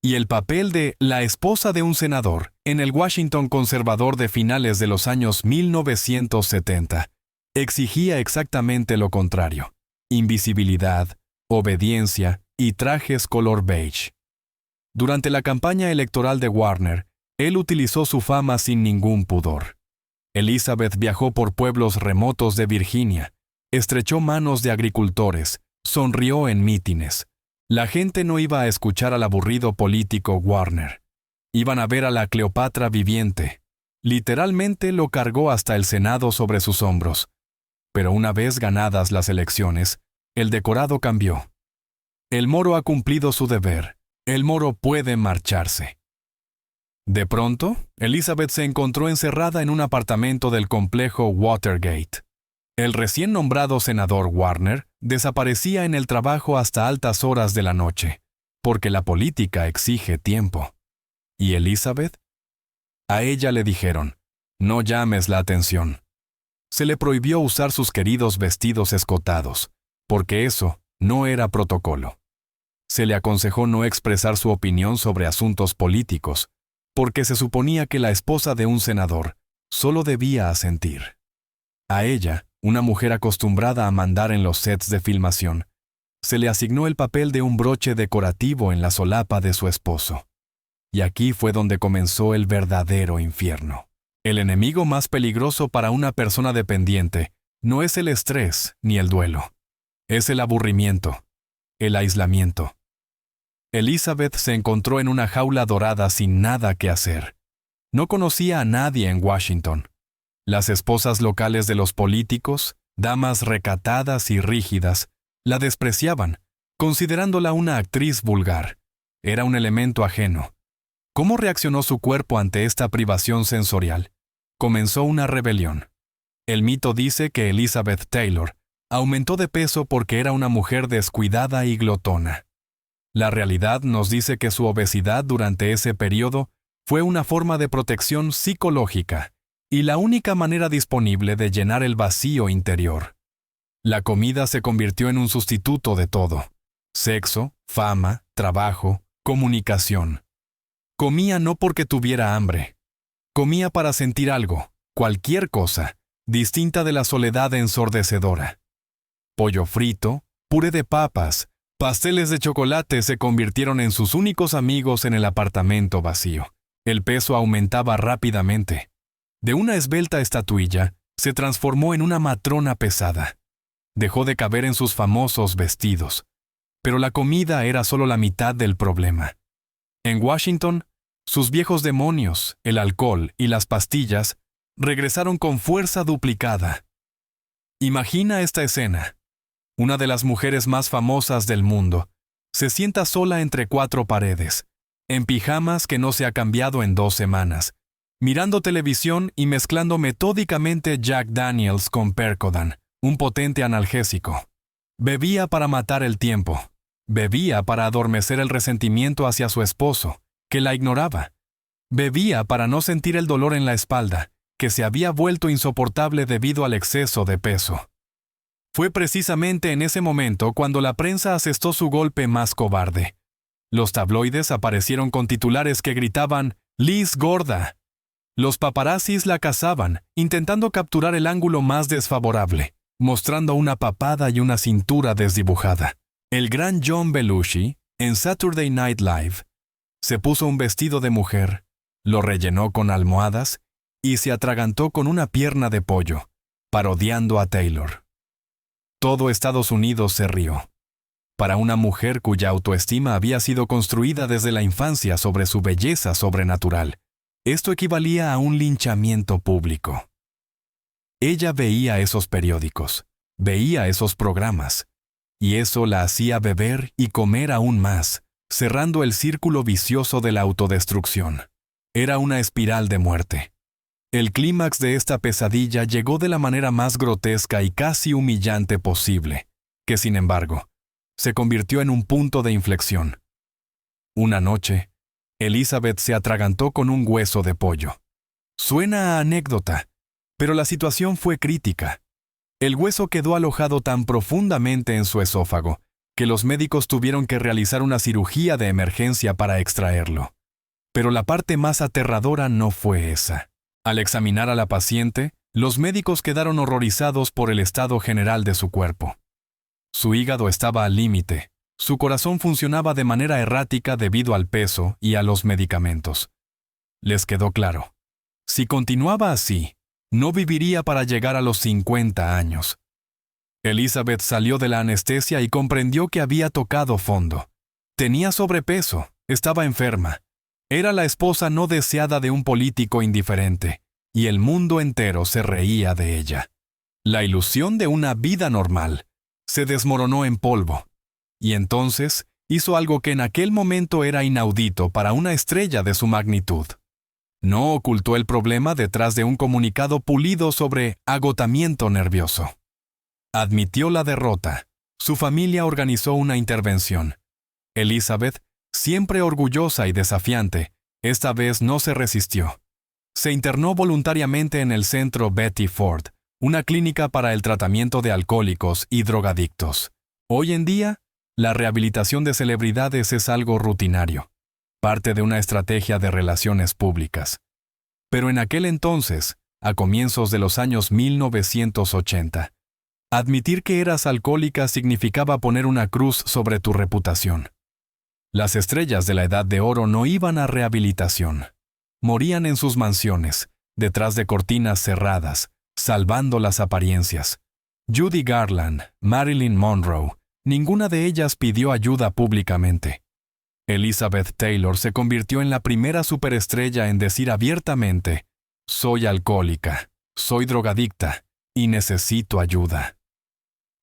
Y el papel de la esposa de un senador en el Washington conservador de finales de los años 1970 exigía exactamente lo contrario: invisibilidad, obediencia y trajes color beige. Durante la campaña electoral de Warner, él utilizó su fama sin ningún pudor. Elizabeth viajó por pueblos remotos de Virginia, estrechó manos de agricultores, sonrió en mítines. La gente no iba a escuchar al aburrido político Warner. Iban a ver a la Cleopatra viviente. Literalmente lo cargó hasta el Senado sobre sus hombros. Pero una vez ganadas las elecciones, el decorado cambió. El moro ha cumplido su deber. El moro puede marcharse. De pronto, Elizabeth se encontró encerrada en un apartamento del complejo Watergate. El recién nombrado senador Warner desaparecía en el trabajo hasta altas horas de la noche, porque la política exige tiempo. ¿Y Elizabeth? A ella le dijeron: no llames la atención. Se le prohibió usar sus queridos vestidos escotados, porque eso no era protocolo. Se le aconsejó no expresar su opinión sobre asuntos políticos, porque se suponía que la esposa de un senador solo debía asentir. A ella, una mujer acostumbrada a mandar en los sets de filmación, se le asignó el papel de un broche decorativo en la solapa de su esposo. Y aquí fue donde comenzó el verdadero infierno. El enemigo más peligroso para una persona dependiente no es el estrés ni el duelo. Es el aburrimiento, el aislamiento. Elizabeth se encontró en una jaula dorada sin nada que hacer. No conocía a nadie en Washington. Las esposas locales de los políticos, damas recatadas y rígidas, la despreciaban, considerándola una actriz vulgar. Era un elemento ajeno. ¿Cómo reaccionó su cuerpo ante esta privación sensorial? Comenzó una rebelión. El mito dice que Elizabeth Taylor aumentó de peso porque era una mujer descuidada y glotona. La realidad nos dice que su obesidad durante ese periodo fue una forma de protección psicológica y la única manera disponible de llenar el vacío interior. La comida se convirtió en un sustituto de todo: sexo, fama, trabajo, comunicación. Comía no porque tuviera hambre. Comía para sentir algo, cualquier cosa, distinta de la soledad ensordecedora. Pollo frito, puré de papas, pasteles de chocolate se convirtieron en sus únicos amigos en el apartamento vacío. El peso aumentaba rápidamente. De una esbelta estatuilla, se transformó en una matrona pesada. Dejó de caber en sus famosos vestidos. Pero la comida era solo la mitad del problema. En Washington, sus viejos demonios, el alcohol y las pastillas, regresaron con fuerza duplicada. Imagina esta escena. Una de las mujeres más famosas del mundo se sienta sola entre 4 paredes, en pijamas que no se ha cambiado en 2 semanas, mirando televisión y mezclando metódicamente Jack Daniels con Percodan, un potente analgésico. Bebía para matar el tiempo. Bebía para adormecer el resentimiento hacia su esposo, que la ignoraba. Bebía para no sentir el dolor en la espalda, que se había vuelto insoportable debido al exceso de peso. Fue precisamente en ese momento cuando la prensa asestó su golpe más cobarde. Los tabloides aparecieron con titulares que gritaban «Liz gorda». Los paparazzis la cazaban, intentando capturar el ángulo más desfavorable, mostrando una papada y una cintura desdibujada. El gran John Belushi, en Saturday Night Live, se puso un vestido de mujer, lo rellenó con almohadas y se atragantó con una pierna de pollo, parodiando a Taylor. Todo Estados Unidos se rió. Para una mujer cuya autoestima había sido construida desde la infancia sobre su belleza sobrenatural, esto equivalía a un linchamiento público. Ella veía esos periódicos, veía esos programas, y eso la hacía beber y comer aún más, cerrando el círculo vicioso de la autodestrucción. Era una espiral de muerte. El clímax de esta pesadilla llegó de la manera más grotesca y casi humillante posible, que sin embargo, se convirtió en un punto de inflexión. Una noche, Elizabeth se atragantó con un hueso de pollo. Suena a anécdota, pero la situación fue crítica. El hueso quedó alojado tan profundamente en su esófago que los médicos tuvieron que realizar una cirugía de emergencia para extraerlo. Pero la parte más aterradora no fue esa. Al examinar a la paciente, los médicos quedaron horrorizados por el estado general de su cuerpo. Su hígado estaba al límite, su corazón funcionaba de manera errática debido al peso y a los medicamentos. Les quedó claro. Si continuaba así, no viviría para llegar a los 50 años. Elizabeth salió de la anestesia y comprendió que había tocado fondo. Tenía sobrepeso, estaba enferma. Era la esposa no deseada de un político indiferente, y el mundo entero se reía de ella. La ilusión de una vida normal se desmoronó en polvo, y entonces hizo algo que en aquel momento era inaudito para una estrella de su magnitud. No ocultó el problema detrás de un comunicado pulido sobre agotamiento nervioso. Admitió la derrota. Su familia organizó una intervención. Elizabeth, siempre orgullosa y desafiante, esta vez no se resistió. Se internó voluntariamente en el centro Betty Ford, una clínica para el tratamiento de alcohólicos y drogadictos. Hoy en día, la rehabilitación de celebridades es algo rutinario, parte de una estrategia de relaciones públicas. Pero en aquel entonces, a comienzos de los años 1980, admitir que eras alcohólica significaba poner una cruz sobre tu reputación. Las estrellas de la Edad de Oro no iban a rehabilitación. Morían en sus mansiones, detrás de cortinas cerradas, salvando las apariencias. Judy Garland, Marilyn Monroe, ninguna de ellas pidió ayuda públicamente. Elizabeth Taylor se convirtió en la primera superestrella en decir abiertamente: «Soy alcohólica, soy drogadicta y necesito ayuda.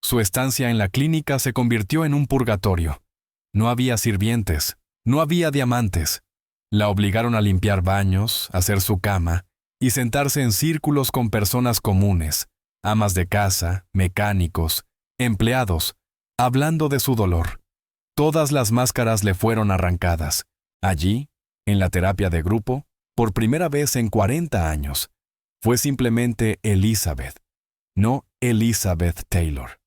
Su estancia en la clínica se convirtió en un purgatorio. No había sirvientes, no había diamantes. La obligaron a limpiar baños, hacer su cama y sentarse en círculos con personas comunes, amas de casa, mecánicos, empleados, hablando de su dolor. Todas las máscaras le fueron arrancadas. Allí, en la terapia de grupo, por primera vez en 40 años, fue simplemente Elizabeth, no Elizabeth Taylor.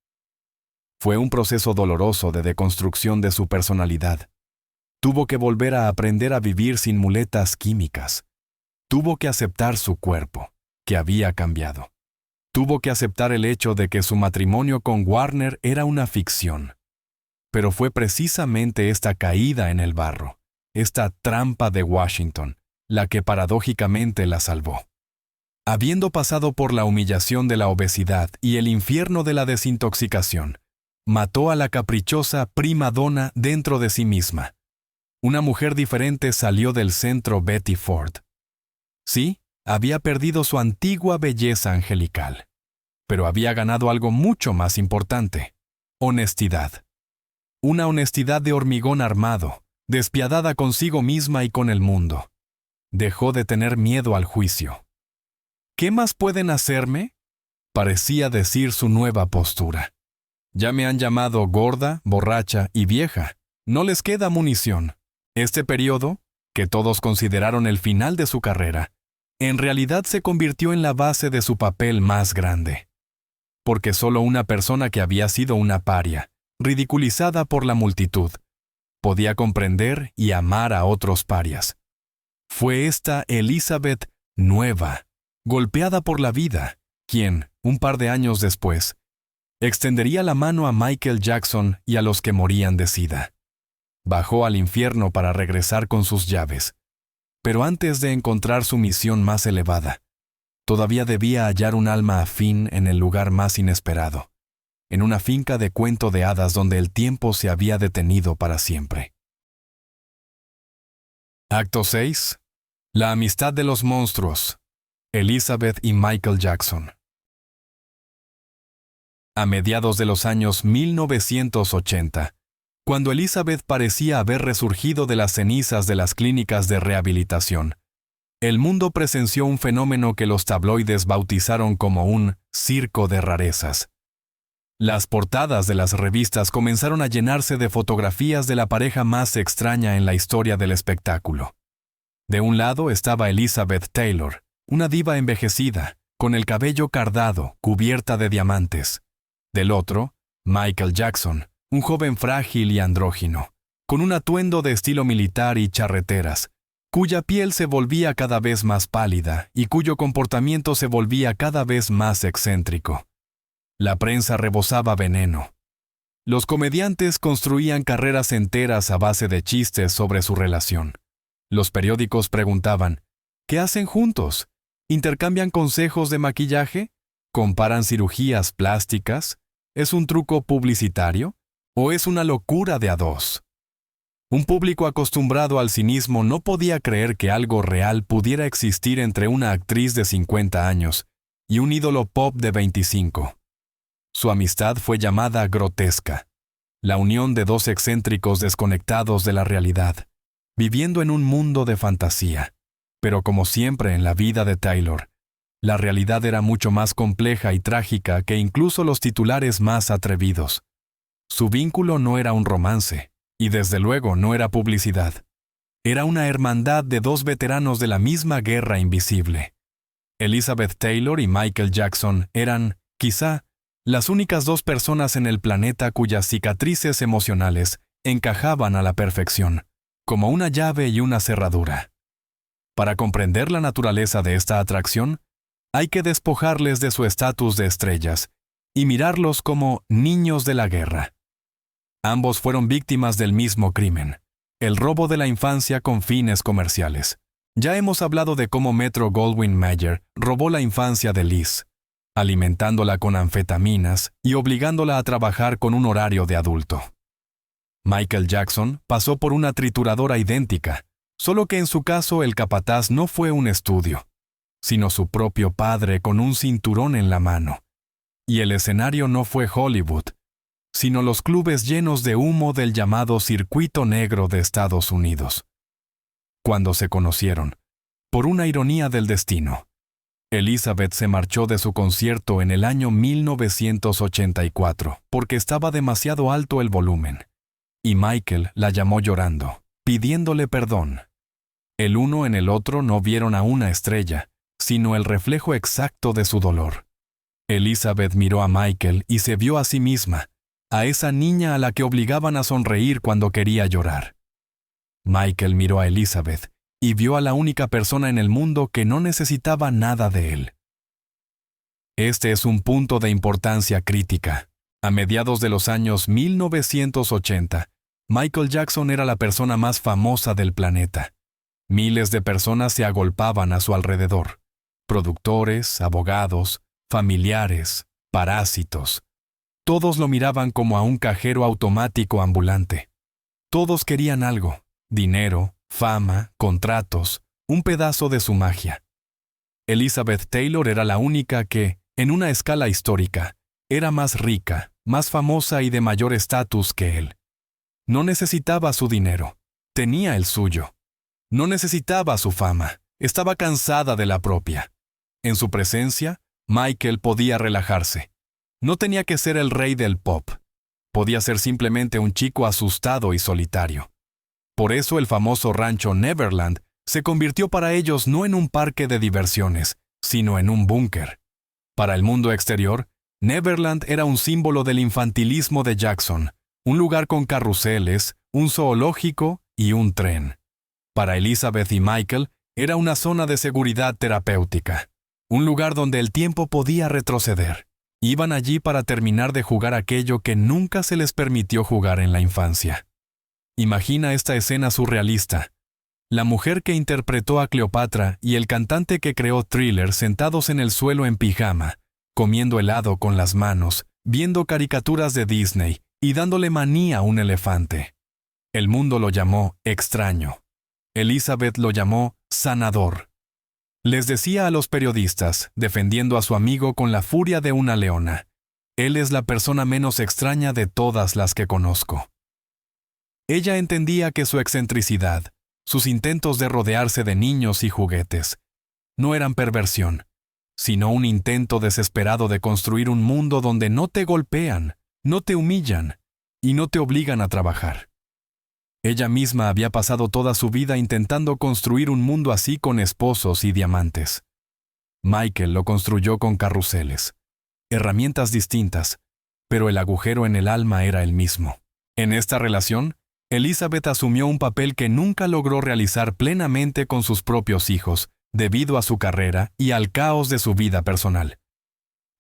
Fue un proceso doloroso de deconstrucción de su personalidad. Tuvo que volver a aprender a vivir sin muletas químicas. Tuvo que aceptar su cuerpo, que había cambiado. Tuvo que aceptar el hecho de que su matrimonio con Warner era una ficción. Pero fue precisamente esta caída en el barro, esta trampa de Washington, la que paradójicamente la salvó. Habiendo pasado por la humillación de la obesidad y el infierno de la desintoxicación, mató a la caprichosa prima donna dentro de sí misma. Una mujer diferente salió del centro Betty Ford. Sí, había perdido su antigua belleza angelical, pero había ganado algo mucho más importante: honestidad. Una honestidad de hormigón armado, despiadada consigo misma y con el mundo. Dejó de tener miedo al juicio. ¿Qué más pueden hacerme?, parecía decir su nueva postura. Ya me han llamado gorda, borracha y vieja. No les queda munición. Este periodo, que todos consideraron el final de su carrera, en realidad se convirtió en la base de su papel más grande. Porque solo una persona que había sido una paria, ridiculizada por la multitud, podía comprender y amar a otros parias. Fue esta Elizabeth nueva, golpeada por la vida, quien, un par de años después, extendería la mano a Michael Jackson y a los que morían de SIDA. Bajó al infierno para regresar con sus llaves. Pero antes de encontrar su misión más elevada, todavía debía hallar un alma afín en el lugar más inesperado, en una finca de cuento de hadas donde el tiempo se había detenido para siempre. Acto 6. La amistad de los monstruos. Elizabeth y Michael Jackson. A mediados de los años 1980, cuando Elizabeth parecía haber resurgido de las cenizas de las clínicas de rehabilitación, el mundo presenció un fenómeno que los tabloides bautizaron como un circo de rarezas. Las portadas de las revistas comenzaron a llenarse de fotografías de la pareja más extraña en la historia del espectáculo. De un lado estaba Elizabeth Taylor, una diva envejecida, con el cabello cardado, cubierta de diamantes. Del otro, Michael Jackson, un joven frágil y andrógino, con un atuendo de estilo militar y charreteras, cuya piel se volvía cada vez más pálida y cuyo comportamiento se volvía cada vez más excéntrico. La prensa rebosaba veneno. Los comediantes construían carreras enteras a base de chistes sobre su relación. Los periódicos preguntaban: ¿qué hacen juntos? ¿Intercambian consejos de maquillaje? ¿Comparan cirugías plásticas? ¿Es un truco publicitario? ¿O es una locura de a dos? Un público acostumbrado al cinismo no podía creer que algo real pudiera existir entre una actriz de 50 años y un ídolo pop de 25. Su amistad fue llamada grotesca, la unión de dos excéntricos desconectados de la realidad, viviendo en un mundo de fantasía. Pero como siempre en la vida de Taylor, la realidad era mucho más compleja y trágica que incluso los titulares más atrevidos. Su vínculo no era un romance, y desde luego no era publicidad. Era una hermandad de dos veteranos de la misma guerra invisible. Elizabeth Taylor y Michael Jackson eran, quizá, las únicas dos personas en el planeta cuyas cicatrices emocionales encajaban a la perfección, como una llave y una cerradura. Para comprender la naturaleza de esta atracción, hay que despojarles de su estatus de estrellas y mirarlos como niños de la guerra. Ambos fueron víctimas del mismo crimen, el robo de la infancia con fines comerciales. Ya hemos hablado de cómo Metro-Goldwyn-Mayer robó la infancia de Liz, alimentándola con anfetaminas y obligándola a trabajar con un horario de adulto. Michael Jackson pasó por una trituradora idéntica, solo que en su caso el capataz no fue un estudio. sino su propio padre con un cinturón en la mano. Y el escenario no fue Hollywood, sino los clubes llenos de humo del llamado Circuito Negro de Estados Unidos. Cuando se conocieron, por una ironía del destino, Elizabeth se marchó de su concierto en el año 1984 porque estaba demasiado alto el volumen, y Michael la llamó llorando, pidiéndole perdón. El uno en el otro no vieron a una estrella, sino el reflejo exacto de su dolor. Elizabeth miró a Michael y se vio a sí misma, a esa niña a la que obligaban a sonreír cuando quería llorar. Michael miró a Elizabeth y vio a la única persona en el mundo que no necesitaba nada de él. Este es un punto de importancia crítica. A mediados de los años 1980, Michael Jackson era la persona más famosa del planeta. Miles de personas se agolpaban a su alrededor. Productores, abogados, familiares, parásitos. Todos lo miraban como a un cajero automático ambulante. Todos querían algo: dinero, fama, contratos, un pedazo de su magia. Elizabeth Taylor era la única que, en una escala histórica, era más rica, más famosa y de mayor estatus que él. No necesitaba su dinero, tenía el suyo. No necesitaba su fama, estaba cansada de la propia. En su presencia, Michael podía relajarse. No tenía que ser el rey del pop. Podía ser simplemente un chico asustado y solitario. Por eso el famoso rancho Neverland se convirtió para ellos no en un parque de diversiones, sino en un búnker. Para el mundo exterior, Neverland era un símbolo del infantilismo de Jackson, un lugar con carruseles, un zoológico y un tren. Para Elizabeth y Michael, era una zona de seguridad terapéutica, un lugar donde el tiempo podía retroceder. Iban allí para terminar de jugar aquello que nunca se les permitió jugar en la infancia. Imagina esta escena surrealista. La mujer que interpretó a Cleopatra y el cantante que creó Thriller sentados en el suelo en pijama, comiendo helado con las manos, viendo caricaturas de Disney y dándole manía a un elefante. El mundo lo llamó extraño. Elizabeth lo llamó sanador. Les decía a los periodistas, defendiendo a su amigo con la furia de una leona: él es la persona menos extraña de todas las que conozco. Ella entendía que su excentricidad, sus intentos de rodearse de niños y juguetes, no eran perversión, sino un intento desesperado de construir un mundo donde no te golpean, no te humillan y no te obligan a trabajar. Ella misma había pasado toda su vida intentando construir un mundo así con esposos y diamantes. Michael lo construyó con carruseles, herramientas distintas, pero el agujero en el alma era el mismo. En esta relación, Elizabeth asumió un papel que nunca logró realizar plenamente con sus propios hijos, debido a su carrera y al caos de su vida personal.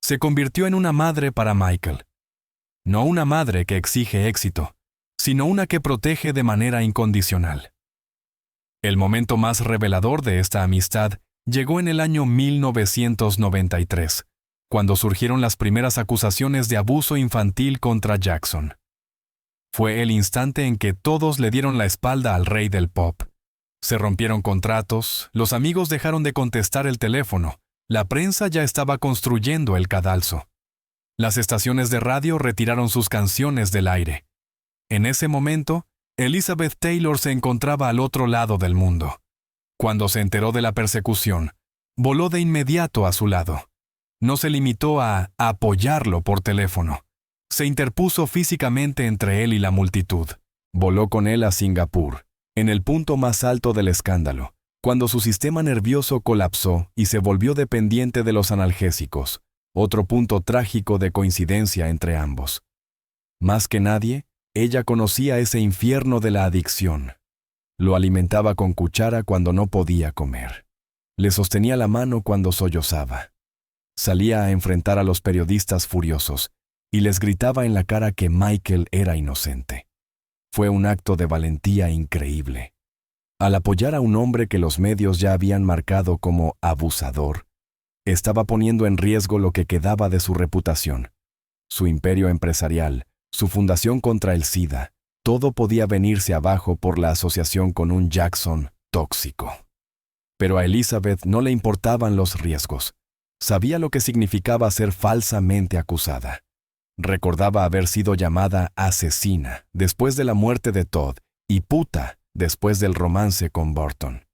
Se convirtió en una madre para Michael. No una madre que exige éxito, sino una que protege de manera incondicional. El momento más revelador de esta amistad llegó en el año 1993, cuando surgieron las primeras acusaciones de abuso infantil contra Jackson. Fue el instante en que todos le dieron la espalda al rey del pop. Se rompieron contratos, los amigos dejaron de contestar el teléfono, la prensa ya estaba construyendo el cadalso. Las estaciones de radio retiraron sus canciones del aire. En ese momento, Elizabeth Taylor se encontraba al otro lado del mundo. Cuando se enteró de la persecución, voló de inmediato a su lado. No se limitó a apoyarlo por teléfono. Se interpuso físicamente entre él y la multitud. Voló con él a Singapur, en el punto más alto del escándalo, cuando su sistema nervioso colapsó y se volvió dependiente de los analgésicos, otro punto trágico de coincidencia entre ambos. Más que nadie, ella conocía ese infierno de la adicción. Lo alimentaba con cuchara cuando no podía comer. Le sostenía la mano cuando sollozaba. Salía a enfrentar a los periodistas furiosos y les gritaba en la cara que Michael era inocente. Fue un acto de valentía increíble. Al apoyar a un hombre que los medios ya habían marcado como abusador, estaba poniendo en riesgo lo que quedaba de su reputación, su imperio empresarial, su fundación contra el SIDA. Todo podía venirse abajo por la asociación con un Jackson tóxico. Pero a Elizabeth no le importaban los riesgos. Sabía lo que significaba ser falsamente acusada. Recordaba haber sido llamada asesina después de la muerte de Todd y puta después del romance con Burton.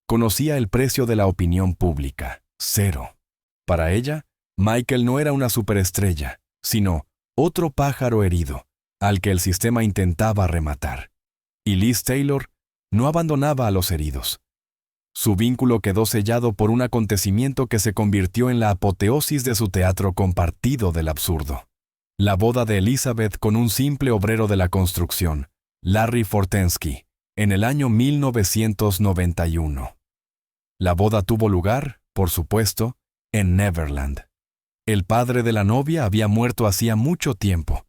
Conocía el precio de la opinión pública, 0. Para ella, Michael no era una superestrella, sino otro pájaro herido, al que el sistema intentaba rematar. Y Liz Taylor no abandonaba a los heridos. Su vínculo quedó sellado por un acontecimiento que se convirtió en la apoteosis de su teatro compartido del absurdo. La boda de Elizabeth con un simple obrero de la construcción, Larry Fortensky, en el año 1991. La boda tuvo lugar, por supuesto, en Neverland. El padre de la novia había muerto hacía mucho tiempo,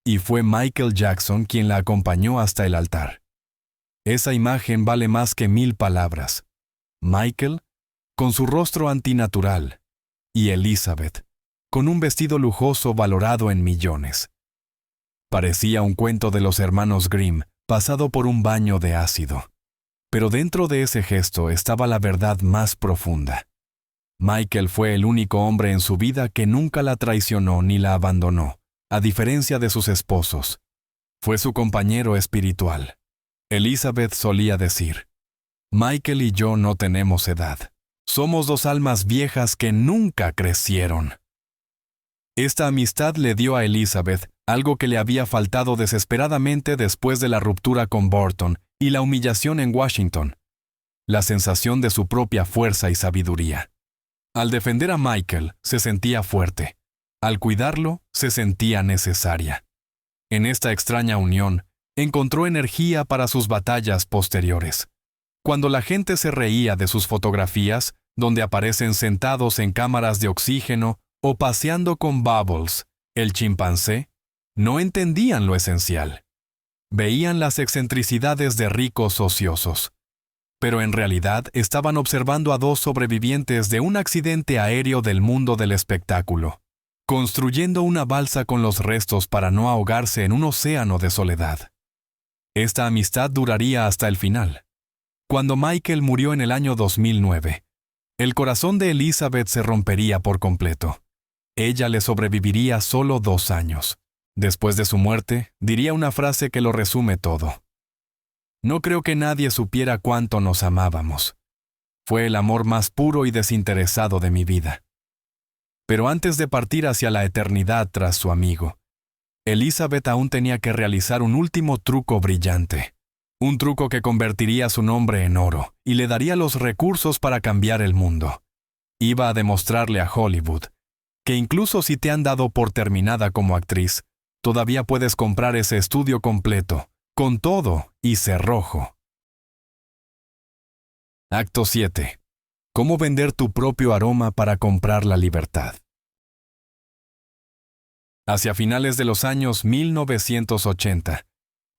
y fue Michael Jackson quien la acompañó hasta el altar. Esa imagen vale más que 1000 palabras. Michael, con su rostro antinatural, y Elizabeth, con un vestido lujoso valorado en millones. Parecía un cuento de los hermanos Grimm, pasado por un baño de ácido. Pero dentro de ese gesto estaba la verdad más profunda. Michael fue el único hombre en su vida que nunca la traicionó ni la abandonó, a diferencia de sus esposos. Fue su compañero espiritual. Elizabeth solía decir: Michael y yo no tenemos edad. Somos 2 almas viejas que nunca crecieron. Esta amistad le dio a Elizabeth algo que le había faltado desesperadamente después de la ruptura con Burton y la humillación en Washington: la sensación de su propia fuerza y sabiduría. Al defender a Michael, se sentía fuerte. Al cuidarlo, se sentía necesaria. En esta extraña unión, encontró energía para sus batallas posteriores. Cuando la gente se reía de sus fotografías, donde aparecen sentados en cámaras de oxígeno o paseando con Bubbles, el chimpancé, no entendían lo esencial. Veían las excentricidades de ricos ociosos. Pero en realidad estaban observando a 2 sobrevivientes de un accidente aéreo del mundo del espectáculo, construyendo una balsa con los restos para no ahogarse en un océano de soledad. Esta amistad duraría hasta el final. Cuando Michael murió en el año 2009, el corazón de Elizabeth se rompería por completo. Ella le sobreviviría solo 2 años. Después de su muerte, diría una frase que lo resume todo: no creo que nadie supiera cuánto nos amábamos. Fue el amor más puro y desinteresado de mi vida. Pero antes de partir hacia la eternidad tras su amigo, Elizabeth aún tenía que realizar un último truco brillante. Un truco que convertiría su nombre en oro y le daría los recursos para cambiar el mundo. Iba a demostrarle a Hollywood que incluso si te han dado por terminada como actriz, todavía puedes comprar ese estudio completo, con todo y cerrojo. Acto 7. ¿Cómo vender tu propio aroma para comprar la libertad? Hacia finales de los años 1980,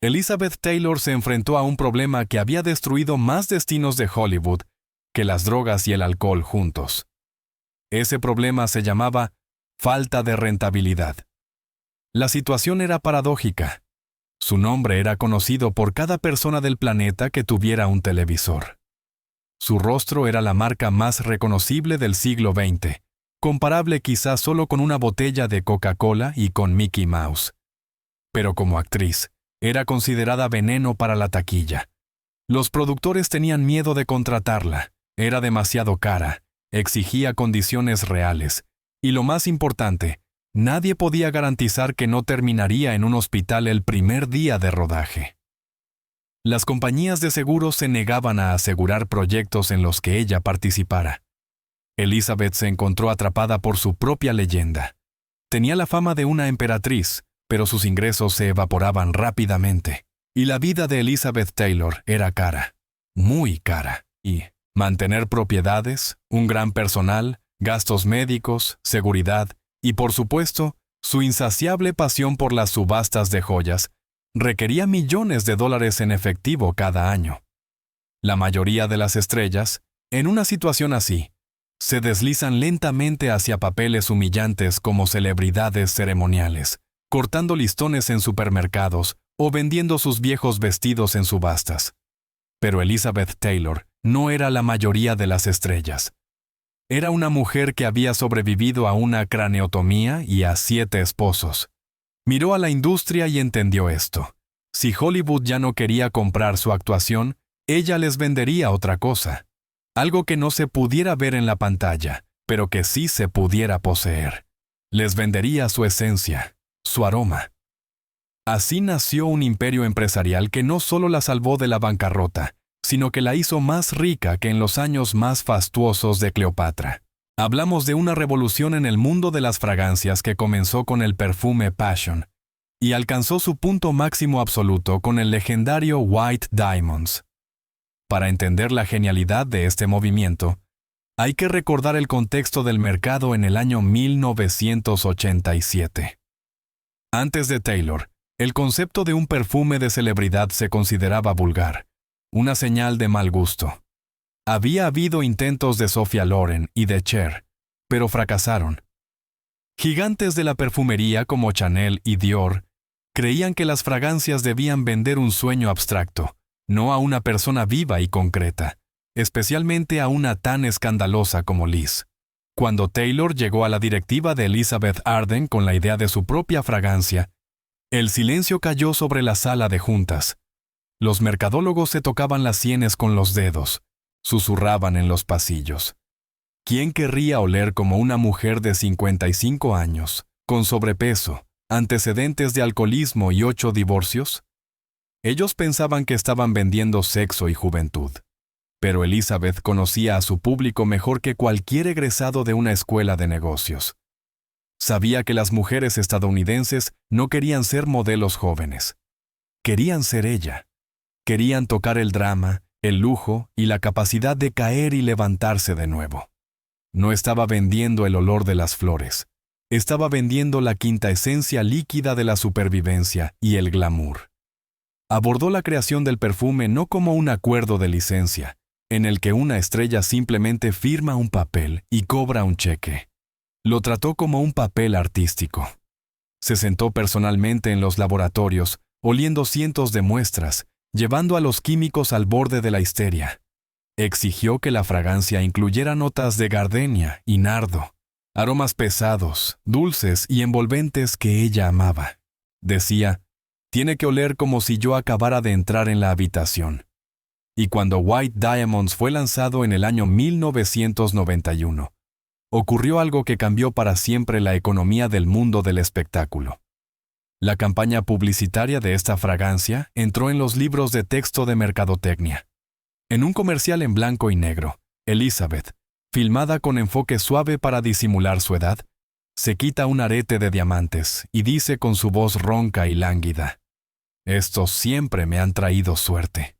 Elizabeth Taylor se enfrentó a un problema que había destruido más destinos de Hollywood que las drogas y el alcohol juntos. Ese problema se llamaba falta de rentabilidad. La situación era paradójica. Su nombre era conocido por cada persona del planeta que tuviera un televisor. Su rostro era la marca más reconocible del siglo XX, comparable quizás solo con una botella de Coca-Cola y con Mickey Mouse. Pero como actriz, era considerada veneno para la taquilla. Los productores tenían miedo de contratarla, era demasiado cara, exigía condiciones reales, y lo más importante, nadie podía garantizar que no terminaría en un hospital el primer día de rodaje. Las compañías de seguros se negaban a asegurar proyectos en los que ella participara. Elizabeth se encontró atrapada por su propia leyenda. Tenía la fama de una emperatriz, pero sus ingresos se evaporaban rápidamente. Y la vida de Elizabeth Taylor era cara, muy cara. Y mantener propiedades, un gran personal, gastos médicos, seguridad y, por supuesto, su insaciable pasión por las subastas de joyas requería millones de dólares en efectivo cada año. La mayoría de las estrellas, en una situación así, se deslizan lentamente hacia papeles humillantes como celebridades ceremoniales, cortando listones en supermercados o vendiendo sus viejos vestidos en subastas. Pero Elizabeth Taylor no era la mayoría de las estrellas. Era una mujer que había sobrevivido a una craneotomía y a 7 esposos. Miró a la industria y entendió esto. Si Hollywood ya no quería comprar su actuación, ella les vendería otra cosa. Algo que no se pudiera ver en la pantalla, pero que sí se pudiera poseer. Les vendería su esencia, su aroma. Así nació un imperio empresarial que no solo la salvó de la bancarrota, sino que la hizo más rica que en los años más fastuosos de Cleopatra. Hablamos de una revolución en el mundo de las fragancias que comenzó con el perfume Passion y alcanzó su punto máximo absoluto con el legendario White Diamonds. Para entender la genialidad de este movimiento, hay que recordar el contexto del mercado en el año 1987. Antes de Taylor, el concepto de un perfume de celebridad se consideraba vulgar, una señal de mal gusto. Había habido intentos de Sophia Loren y de Cher, pero fracasaron. Gigantes de la perfumería como Chanel y Dior creían que las fragancias debían vender un sueño abstracto, no a una persona viva y concreta, especialmente a una tan escandalosa como Liz. Cuando Taylor llegó a la directiva de Elizabeth Arden con la idea de su propia fragancia, el silencio cayó sobre la sala de juntas. Los mercadólogos se tocaban las sienes con los dedos, susurraban en los pasillos. ¿Quién querría oler como una mujer de 55 años, con sobrepeso, antecedentes de alcoholismo y 8 divorcios? Ellos pensaban que estaban vendiendo sexo y juventud. Pero Elizabeth conocía a su público mejor que cualquier egresado de una escuela de negocios. Sabía que las mujeres estadounidenses no querían ser modelos jóvenes. Querían ser ella. Querían tocar el drama, el lujo y la capacidad de caer y levantarse de nuevo. No estaba vendiendo el olor de las flores. Estaba vendiendo la quintaesencia líquida de la supervivencia y el glamour. Abordó la creación del perfume no como un acuerdo de licencia, en el que una estrella simplemente firma un papel y cobra un cheque. Lo trató como un papel artístico. Se sentó personalmente en los laboratorios, oliendo cientos de muestras, llevando a los químicos al borde de la histeria. Exigió que la fragancia incluyera notas de gardenia y nardo, aromas pesados, dulces y envolventes que ella amaba. Decía, tiene que oler como si yo acabara de entrar en la habitación. Y cuando White Diamonds fue lanzado en el año 1991, ocurrió algo que cambió para siempre la economía del mundo del espectáculo. La campaña publicitaria de esta fragancia entró en los libros de texto de mercadotecnia. En un comercial en blanco y negro, Elizabeth, filmada con enfoque suave para disimular su edad, se quita un arete de diamantes y dice con su voz ronca y lánguida, «Estos siempre me han traído suerte».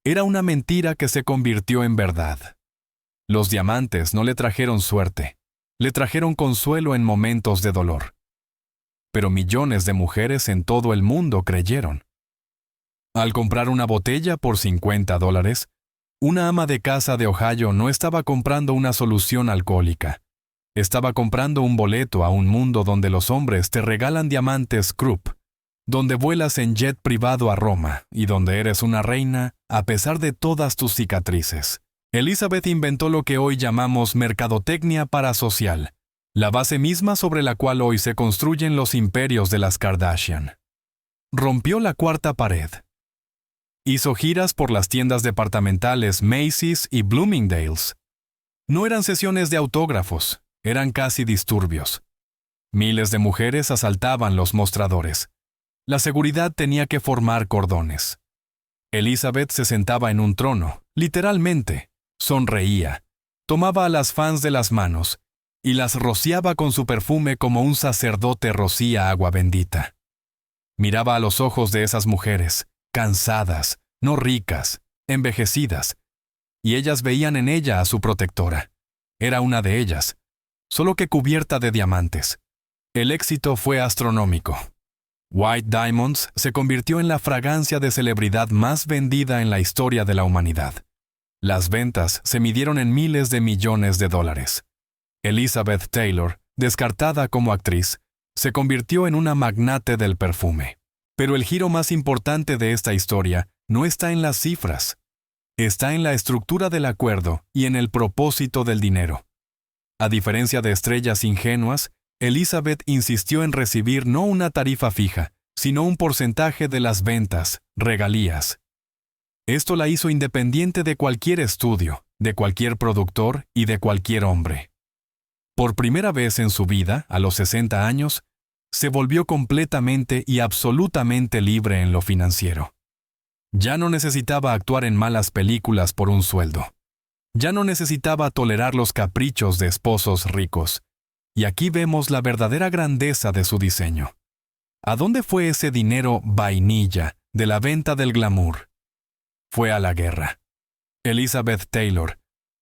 Era una mentira que se convirtió en verdad. Los diamantes no le trajeron suerte, le trajeron consuelo en momentos de dolor. Pero millones de mujeres en todo el mundo creyeron. Al comprar una botella por $50, una ama de casa de Ohio no estaba comprando una solución alcohólica. Estaba comprando un boleto a un mundo donde los hombres te regalan diamantes Krupp, donde vuelas en jet privado a Roma y donde eres una reina a pesar de todas tus cicatrices. Elizabeth inventó lo que hoy llamamos mercadotecnia parasocial, la base misma sobre la cual hoy se construyen los imperios de las Kardashian. Rompió la cuarta pared. Hizo giras por las tiendas departamentales Macy's y Bloomingdale's. No eran sesiones de autógrafos, eran casi disturbios. Miles de mujeres asaltaban los mostradores. La seguridad tenía que formar cordones. Elizabeth se sentaba en un trono, literalmente. Sonreía, tomaba a las fans de las manos y las rociaba con su perfume como un sacerdote rocía agua bendita. Miraba a los ojos de esas mujeres, cansadas, no ricas, envejecidas, y ellas veían en ella a su protectora. Era una de ellas, solo que cubierta de diamantes. El éxito fue astronómico. White Diamonds se convirtió en la fragancia de celebridad más vendida en la historia de la humanidad. Las ventas se midieron en miles de millones de dólares. Elizabeth Taylor, descartada como actriz, se convirtió en una magnate del perfume. Pero el giro más importante de esta historia no está en las cifras. está en la estructura del acuerdo y en el propósito del dinero. A diferencia de estrellas ingenuas, Elizabeth insistió en recibir no una tarifa fija, sino un porcentaje de las ventas, regalías. Esto la hizo independiente de cualquier estudio, de cualquier productor y de cualquier hombre. Por primera vez en su vida, a los 60 años, se volvió completamente y absolutamente libre en lo financiero. Ya no necesitaba actuar en malas películas por un sueldo. Ya no necesitaba tolerar los caprichos de esposos ricos. Y aquí vemos la verdadera grandeza de su diseño. ¿A dónde fue ese dinero vainilla de la venta del glamour? Fue a la guerra. Elizabeth Taylor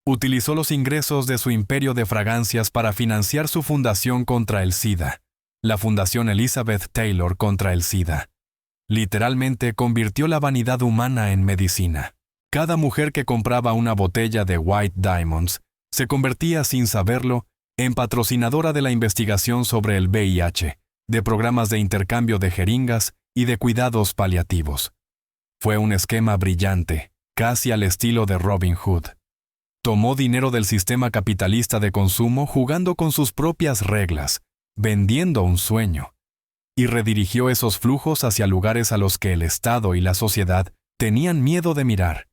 utilizó los ingresos de su imperio de fragancias para financiar su fundación contra el SIDA, la Fundación Elizabeth Taylor contra el SIDA. Literalmente convirtió la vanidad humana en medicina. Cada mujer que compraba una botella de White Diamonds se convertía, sin saberlo, en patrocinadora de la investigación sobre el VIH, de programas de intercambio de jeringas y de cuidados paliativos. Fue un esquema brillante, casi al estilo de Robin Hood. Tomó dinero del sistema capitalista de consumo jugando con sus propias reglas, vendiendo un sueño, y redirigió esos flujos hacia lugares a los que el Estado y la sociedad tenían miedo de mirar,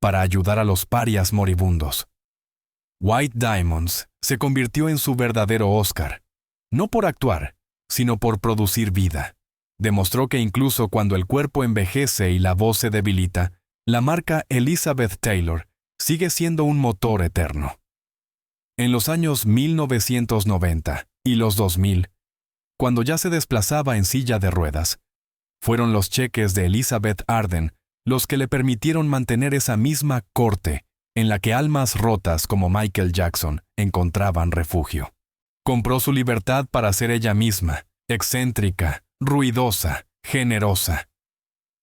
para ayudar a los parias moribundos. White Diamonds se convirtió en su verdadero Oscar, no por actuar, sino por producir vida. Demostró que incluso cuando el cuerpo envejece y la voz se debilita, la marca Elizabeth Taylor sigue siendo un motor eterno. En los años 1990 y los 2000, cuando ya se desplazaba en silla de ruedas, fueron los cheques de Elizabeth Arden los que le permitieron mantener esa misma corte en la que almas rotas como Michael Jackson encontraban refugio. Compró su libertad para ser ella misma, excéntrica, ruidosa, generosa.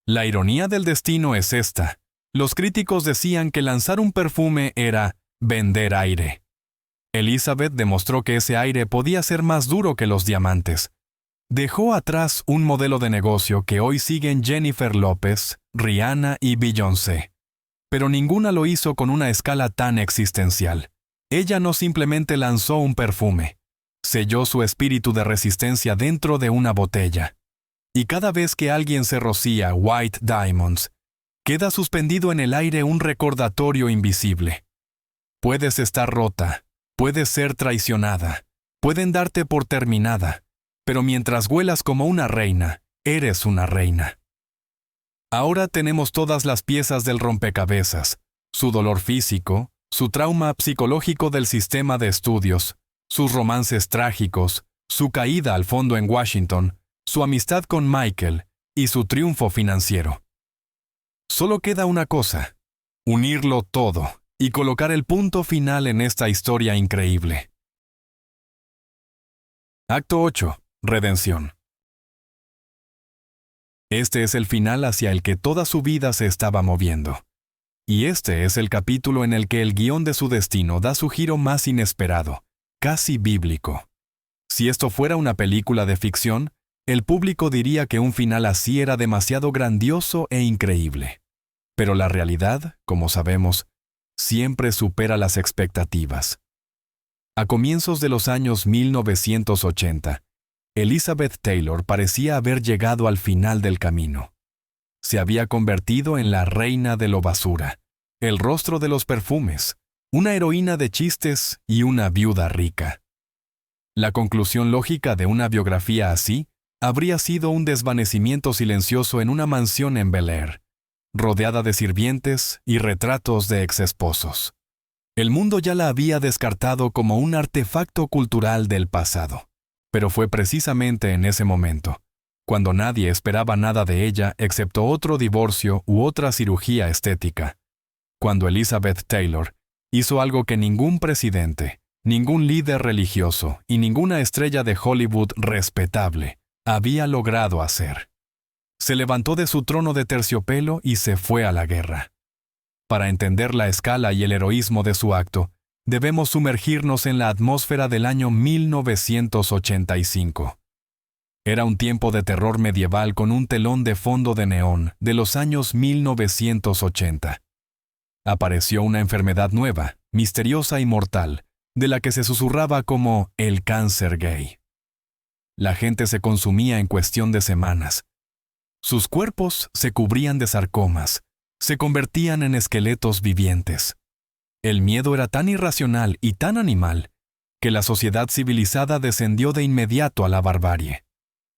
La ironía del destino es esta. Los críticos decían que lanzar un perfume era vender aire. Elizabeth demostró que ese aire podía ser más duro que los diamantes. Dejó atrás un modelo de negocio que hoy siguen Jennifer López, Rihanna y Beyoncé. Pero ninguna lo hizo con una escala tan existencial. Ella no simplemente lanzó un perfume, selló su espíritu de resistencia dentro de una botella. Y cada vez que alguien se rocía White Diamonds, queda suspendido en el aire un recordatorio invisible. Puedes estar rota, puedes ser traicionada, pueden darte por terminada, pero mientras huelas como una reina, eres una reina. Ahora tenemos todas las piezas del rompecabezas, su dolor físico, su trauma psicológico del sistema de estudios, sus romances trágicos, su caída al fondo en Washington, su amistad con Michael y su triunfo financiero. Solo queda una cosa: unirlo todo y colocar el punto final en esta historia increíble. Acto 8. Redención. Este es el final hacia el que toda su vida se estaba moviendo. Y este es el capítulo en el que el guión de su destino da su giro más inesperado, casi bíblico. Si esto fuera una película de ficción, el público diría que un final así era demasiado grandioso e increíble. Pero la realidad, como sabemos, siempre supera las expectativas. A comienzos de los años 1980, Elizabeth Taylor parecía haber llegado al final del camino. Se había convertido en la reina de lo basura, el rostro de los perfumes, una heroína de chistes y una viuda rica. La conclusión lógica de una biografía así habría sido un desvanecimiento silencioso en una mansión en Bel Air, rodeada de sirvientes y retratos de exesposos. El mundo ya la había descartado como un artefacto cultural del pasado. Pero fue precisamente en ese momento, cuando nadie esperaba nada de ella excepto otro divorcio u otra cirugía estética, cuando Elizabeth Taylor hizo algo que ningún presidente, ningún líder religioso y ninguna estrella de Hollywood respetable había logrado hacer. Se levantó de su trono de terciopelo y se fue a la guerra. Para entender la escala y el heroísmo de su acto, debemos sumergirnos en la atmósfera del año 1985. Era un tiempo de terror medieval con un telón de fondo de neón de los años 1980. Apareció una enfermedad nueva, misteriosa y mortal, de la que se susurraba como el cáncer gay. La gente se consumía en cuestión de semanas. Sus cuerpos se cubrían de sarcomas, se convertían en esqueletos vivientes. El miedo era tan irracional y tan animal que la sociedad civilizada descendió de inmediato a la barbarie.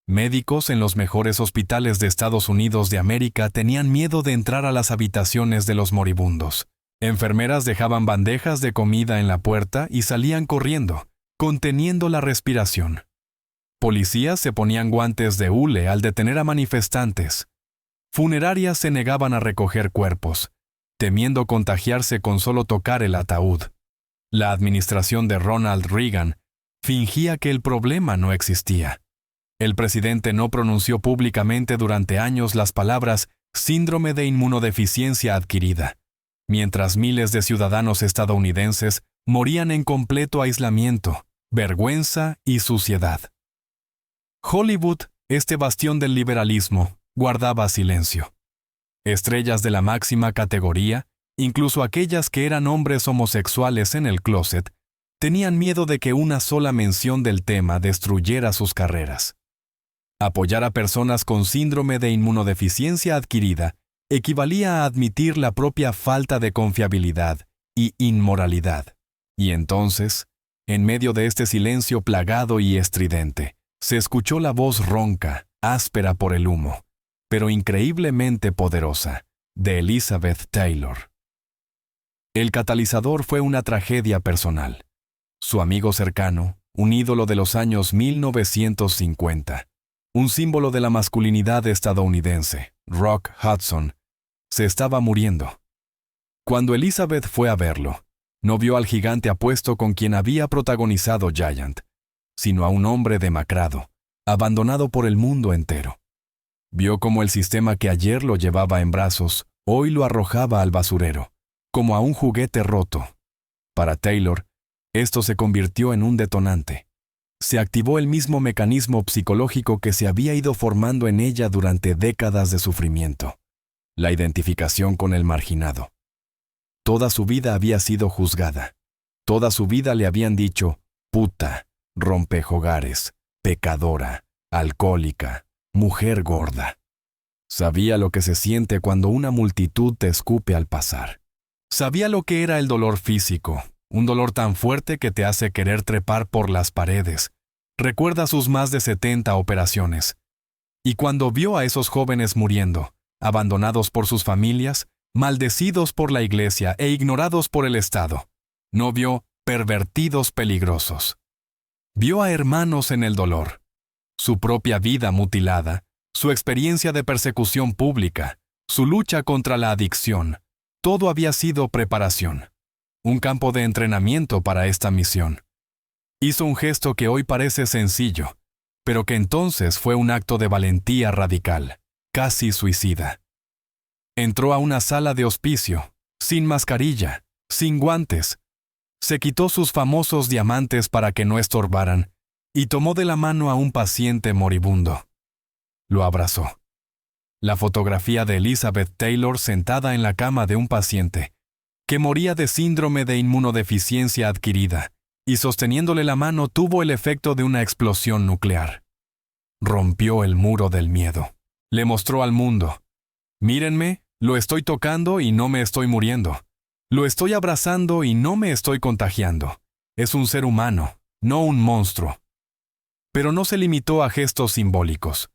Médicos en los mejores hospitales de Estados Unidos de América tenían miedo de entrar a las habitaciones de los moribundos. Enfermeras dejaban bandejas de comida en la puerta y salían corriendo, conteniendo la respiración. Policías se ponían guantes de hule al detener a manifestantes. Funerarias se negaban a recoger cuerpos, temiendo contagiarse con solo tocar el ataúd. La administración de Ronald Reagan fingía que el problema no existía. El presidente no pronunció públicamente durante años las palabras síndrome de inmunodeficiencia adquirida, mientras miles de ciudadanos estadounidenses morían en completo aislamiento, vergüenza y suciedad. Hollywood, este bastión del liberalismo, guardaba silencio. Estrellas de la máxima categoría, incluso aquellas que eran hombres homosexuales en el closet, tenían miedo de que una sola mención del tema destruyera sus carreras. Apoyar a personas con síndrome de inmunodeficiencia adquirida equivalía a admitir la propia falta de confiabilidad y inmoralidad. Y entonces, en medio de este silencio plagado y estridente, se escuchó la voz ronca, áspera por el humo, pero increíblemente poderosa, de Elizabeth Taylor. El catalizador fue una tragedia personal. Su amigo cercano, un ídolo de los años 1950, un símbolo de la masculinidad estadounidense, Rock Hudson, se estaba muriendo. Cuando Elizabeth fue a verlo, no vio al gigante apuesto con quien había protagonizado Giant, sino a un hombre demacrado, abandonado por el mundo entero. Vio cómo el sistema que ayer lo llevaba en brazos, hoy lo arrojaba al basurero, como a un juguete roto. Para Taylor, esto se convirtió en un detonante. Se activó el mismo mecanismo psicológico que se había ido formando en ella durante décadas de sufrimiento: la identificación con el marginado. Toda su vida había sido juzgada. Toda su vida le habían dicho puta, rompehogares, pecadora, alcohólica, mujer gorda. Sabía lo que se siente cuando una multitud te escupe al pasar. Sabía lo que era el dolor físico, un dolor tan fuerte que te hace querer trepar por las paredes. Recuerda sus más de 70 operaciones. Y cuando vio a esos jóvenes muriendo, abandonados por sus familias, maldecidos por la iglesia e ignorados por el Estado, no vio pervertidos peligrosos. Vio a hermanos en el dolor, su propia vida mutilada, su experiencia de persecución pública, su lucha contra la adicción. Todo había sido preparación, un campo de entrenamiento para esta misión. Hizo un gesto que hoy parece sencillo, pero que entonces fue un acto de valentía radical, casi suicida. Entró a una sala de hospicio, sin mascarilla, sin guantes. Se quitó sus famosos diamantes para que no estorbaran y tomó de la mano a un paciente moribundo. Lo abrazó. La fotografía de Elizabeth Taylor sentada en la cama de un paciente que moría de síndrome de inmunodeficiencia adquirida y sosteniéndole la mano tuvo el efecto de una explosión nuclear. Rompió el muro del miedo. Le mostró al mundo: mírenme, lo estoy tocando y no me estoy muriendo. Lo estoy abrazando y no me estoy contagiando. Es un ser humano, no un monstruo. Pero no se limitó a gestos simbólicos.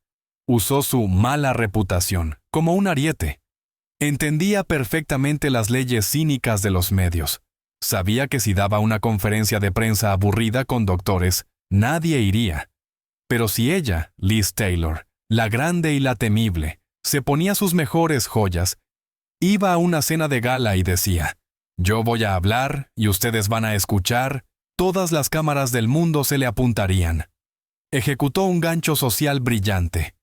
Usó su mala reputación como un ariete. Entendía perfectamente las leyes cínicas de los medios. Sabía que si daba una conferencia de prensa aburrida con doctores, nadie iría. Pero si ella, Liz Taylor, la grande y la temible, se ponía sus mejores joyas, iba a una cena de gala y decía: yo voy a hablar y ustedes van a escuchar, todas las cámaras del mundo se le apuntarían. Ejecutó un gancho social brillante.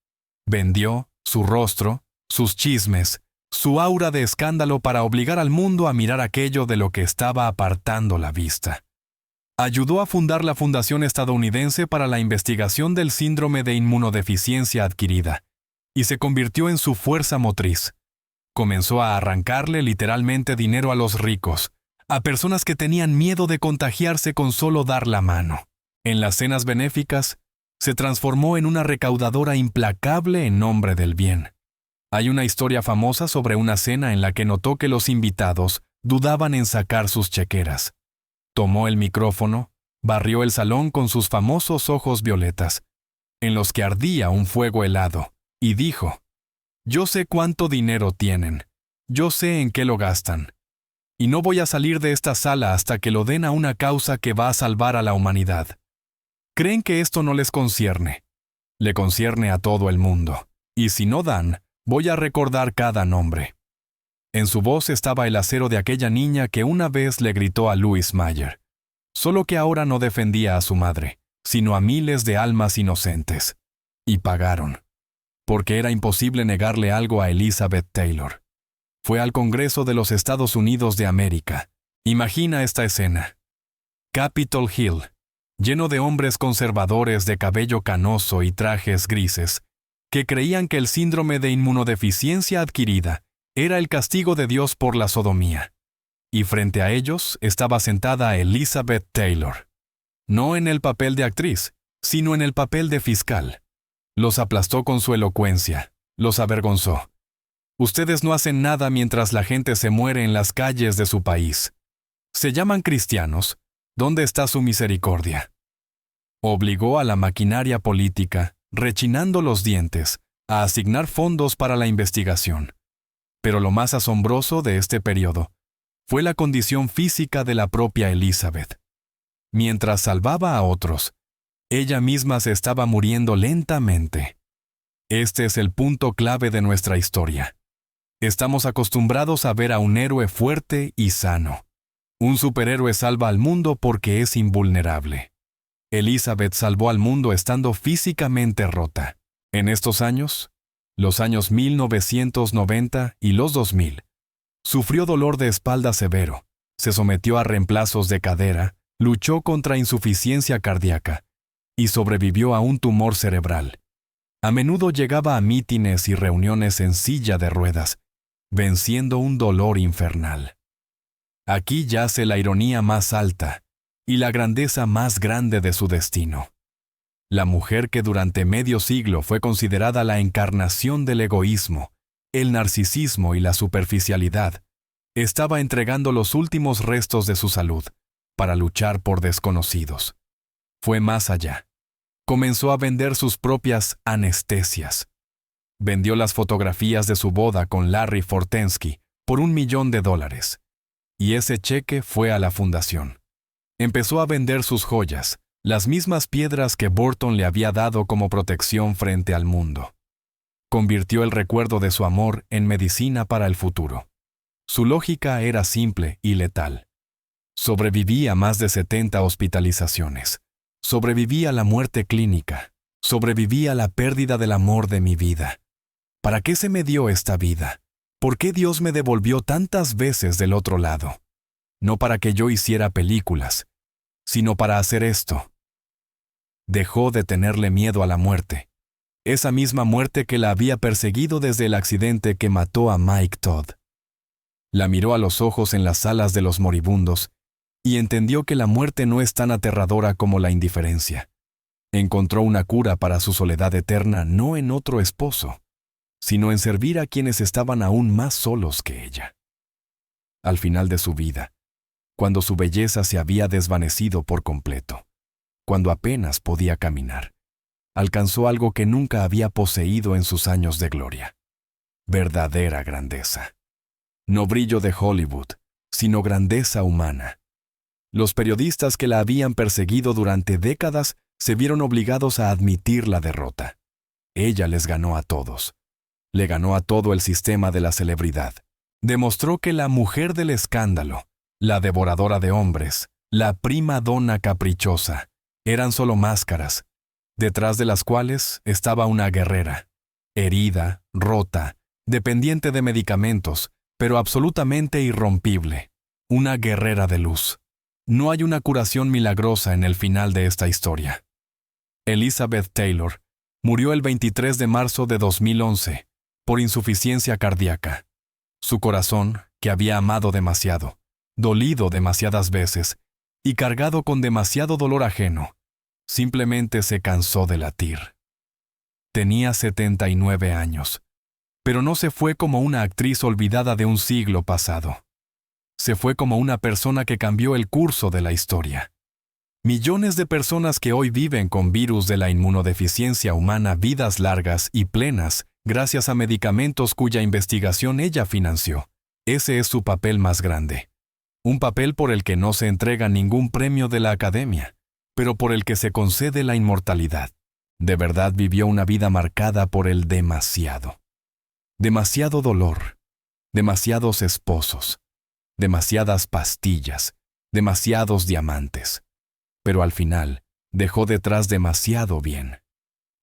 Vendió su rostro, sus chismes, su aura de escándalo para obligar al mundo a mirar aquello de lo que estaba apartando la vista. Ayudó a fundar la Fundación Estadounidense para la Investigación del Síndrome de Inmunodeficiencia Adquirida y se convirtió en su fuerza motriz. Comenzó a arrancarle literalmente dinero a los ricos, a personas que tenían miedo de contagiarse con solo dar la mano. En las cenas benéficas, se transformó en una recaudadora implacable en nombre del bien. Hay una historia famosa sobre una cena en la que notó que los invitados dudaban en sacar sus chequeras. Tomó el micrófono, barrió el salón con sus famosos ojos violetas, en los que ardía un fuego helado, y dijo: «Yo sé cuánto dinero tienen, yo sé en qué lo gastan, y no voy a salir de esta sala hasta que lo den a una causa que va a salvar a la humanidad. Creen que esto no les concierne. Le concierne a todo el mundo, y si no dan, voy a recordar cada nombre». En su voz estaba el acero de aquella niña que una vez le gritó a Louis Mayer, solo que ahora no defendía a su madre, sino a miles de almas inocentes. Y pagaron, porque era imposible negarle algo a Elizabeth Taylor. Fue al Congreso de los Estados Unidos de América. Imagina esta escena. Capitol Hill, lleno de hombres conservadores de cabello canoso y trajes grises, que creían que el síndrome de inmunodeficiencia adquirida era el castigo de Dios por la sodomía. Y frente a ellos estaba sentada Elizabeth Taylor. No en el papel de actriz, sino en el papel de fiscal. Los aplastó con su elocuencia, los avergonzó. Ustedes no hacen nada mientras la gente se muere en las calles de su país. Se llaman cristianos. ¿Dónde está su misericordia? Obligó a la maquinaria política, rechinando los dientes, a asignar fondos para la investigación. Pero lo más asombroso de este periodo fue la condición física de la propia Elizabeth. Mientras salvaba a otros, ella misma se estaba muriendo lentamente. Este es el punto clave de nuestra historia. Estamos acostumbrados a ver a un héroe fuerte y sano. Un superhéroe salva al mundo porque es invulnerable. Elizabeth salvó al mundo estando físicamente rota. En estos años, los años 1990 y los 2000, sufrió dolor de espalda severo, se sometió a reemplazos de cadera, luchó contra insuficiencia cardíaca y sobrevivió a un tumor cerebral. A menudo llegaba a mítines y reuniones en silla de ruedas, venciendo un dolor infernal. Aquí yace la ironía más alta y la grandeza más grande de su destino. La mujer que durante medio siglo fue considerada la encarnación del egoísmo, el narcisismo y la superficialidad, estaba entregando los últimos restos de su salud para luchar por desconocidos. Fue más allá. Comenzó a vender sus propias anestesias. Vendió las fotografías de su boda con Larry Fortensky por $1 millón. Y ese cheque fue a la fundación. Empezó a vender sus joyas, las mismas piedras que Burton le había dado como protección frente al mundo. Convirtió el recuerdo de su amor en medicina para el futuro. Su lógica era simple y letal. Sobreviví a más de 70 hospitalizaciones. Sobreviví a la muerte clínica. Sobreviví a la pérdida del amor de mi vida. ¿Para qué se me dio esta vida? ¿Por qué Dios me devolvió tantas veces del otro lado? No para que yo hiciera películas, sino para hacer esto. Dejó de tenerle miedo a la muerte. Esa misma muerte que la había perseguido desde el accidente que mató a Mike Todd. La miró a los ojos en las salas de los moribundos y entendió que la muerte no es tan aterradora como la indiferencia. Encontró una cura para su soledad eterna no en otro esposo, sino en servir a quienes estaban aún más solos que ella. Al final de su vida, cuando su belleza se había desvanecido por completo, cuando apenas podía caminar, alcanzó algo que nunca había poseído en sus años de gloria: verdadera grandeza. No brillo de Hollywood, sino grandeza humana. Los periodistas que la habían perseguido durante décadas se vieron obligados a admitir la derrota. Ella les ganó a todos. Le ganó a todo el sistema de la celebridad. Demostró que la mujer del escándalo, la devoradora de hombres, la prima donna caprichosa, eran solo máscaras, detrás de las cuales estaba una guerrera, herida, rota, dependiente de medicamentos, pero absolutamente irrompible, una guerrera de luz. No hay una curación milagrosa en el final de esta historia. Elizabeth Taylor murió el 23 de marzo de 2011 por insuficiencia cardíaca. Su corazón, que había amado demasiado, dolido demasiadas veces y cargado con demasiado dolor ajeno, simplemente se cansó de latir. Tenía 79 años, pero no se fue como una actriz olvidada de un siglo pasado. Se fue como una persona que cambió el curso de la historia. Millones de personas que hoy viven con virus de la inmunodeficiencia humana vidas largas y plenas gracias a medicamentos cuya investigación ella financió. Ese es su papel más grande. Un papel por el que no se entrega ningún premio de la academia, pero por el que se concede la inmortalidad. De verdad vivió una vida marcada por el demasiado. Demasiado dolor, demasiados esposos, demasiadas pastillas, demasiados diamantes. Pero al final, dejó detrás demasiado bien.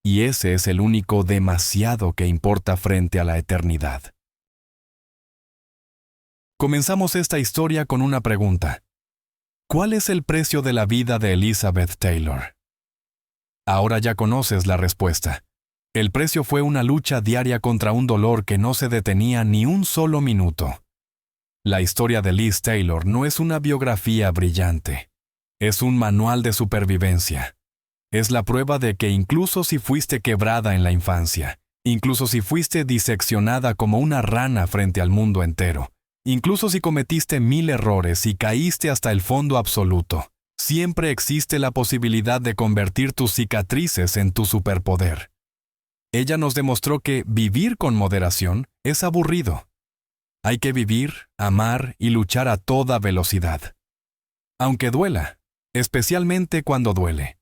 Y ese es el único demasiado que importa frente a la eternidad. Comenzamos esta historia con una pregunta. ¿Cuál es el precio de la vida de Elizabeth Taylor? Ahora ya conoces la respuesta. El precio fue una lucha diaria contra un dolor que no se detenía ni un solo minuto. La historia de Liz Taylor no es una biografía brillante. Es un manual de supervivencia. Es la prueba de que incluso si fuiste quebrada en la infancia, incluso si fuiste diseccionada como una rana frente al mundo entero, incluso si cometiste 1000 errores y caíste hasta el fondo absoluto, siempre existe la posibilidad de convertir tus cicatrices en tu superpoder. Ella nos demostró que vivir con moderación es aburrido. Hay que vivir, amar y luchar a toda velocidad. Aunque duela, especialmente cuando duele.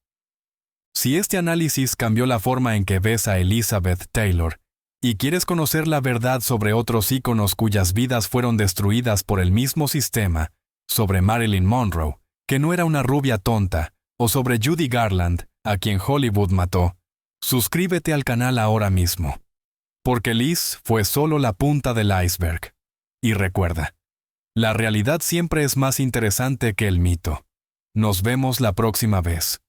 Si este análisis cambió la forma en que ves a Elizabeth Taylor y quieres conocer la verdad sobre otros íconos cuyas vidas fueron destruidas por el mismo sistema, sobre Marilyn Monroe, que no era una rubia tonta, o sobre Judy Garland, a quien Hollywood mató, suscríbete al canal ahora mismo. Porque Liz fue solo la punta del iceberg. Y recuerda, la realidad siempre es más interesante que el mito. Nos vemos la próxima vez.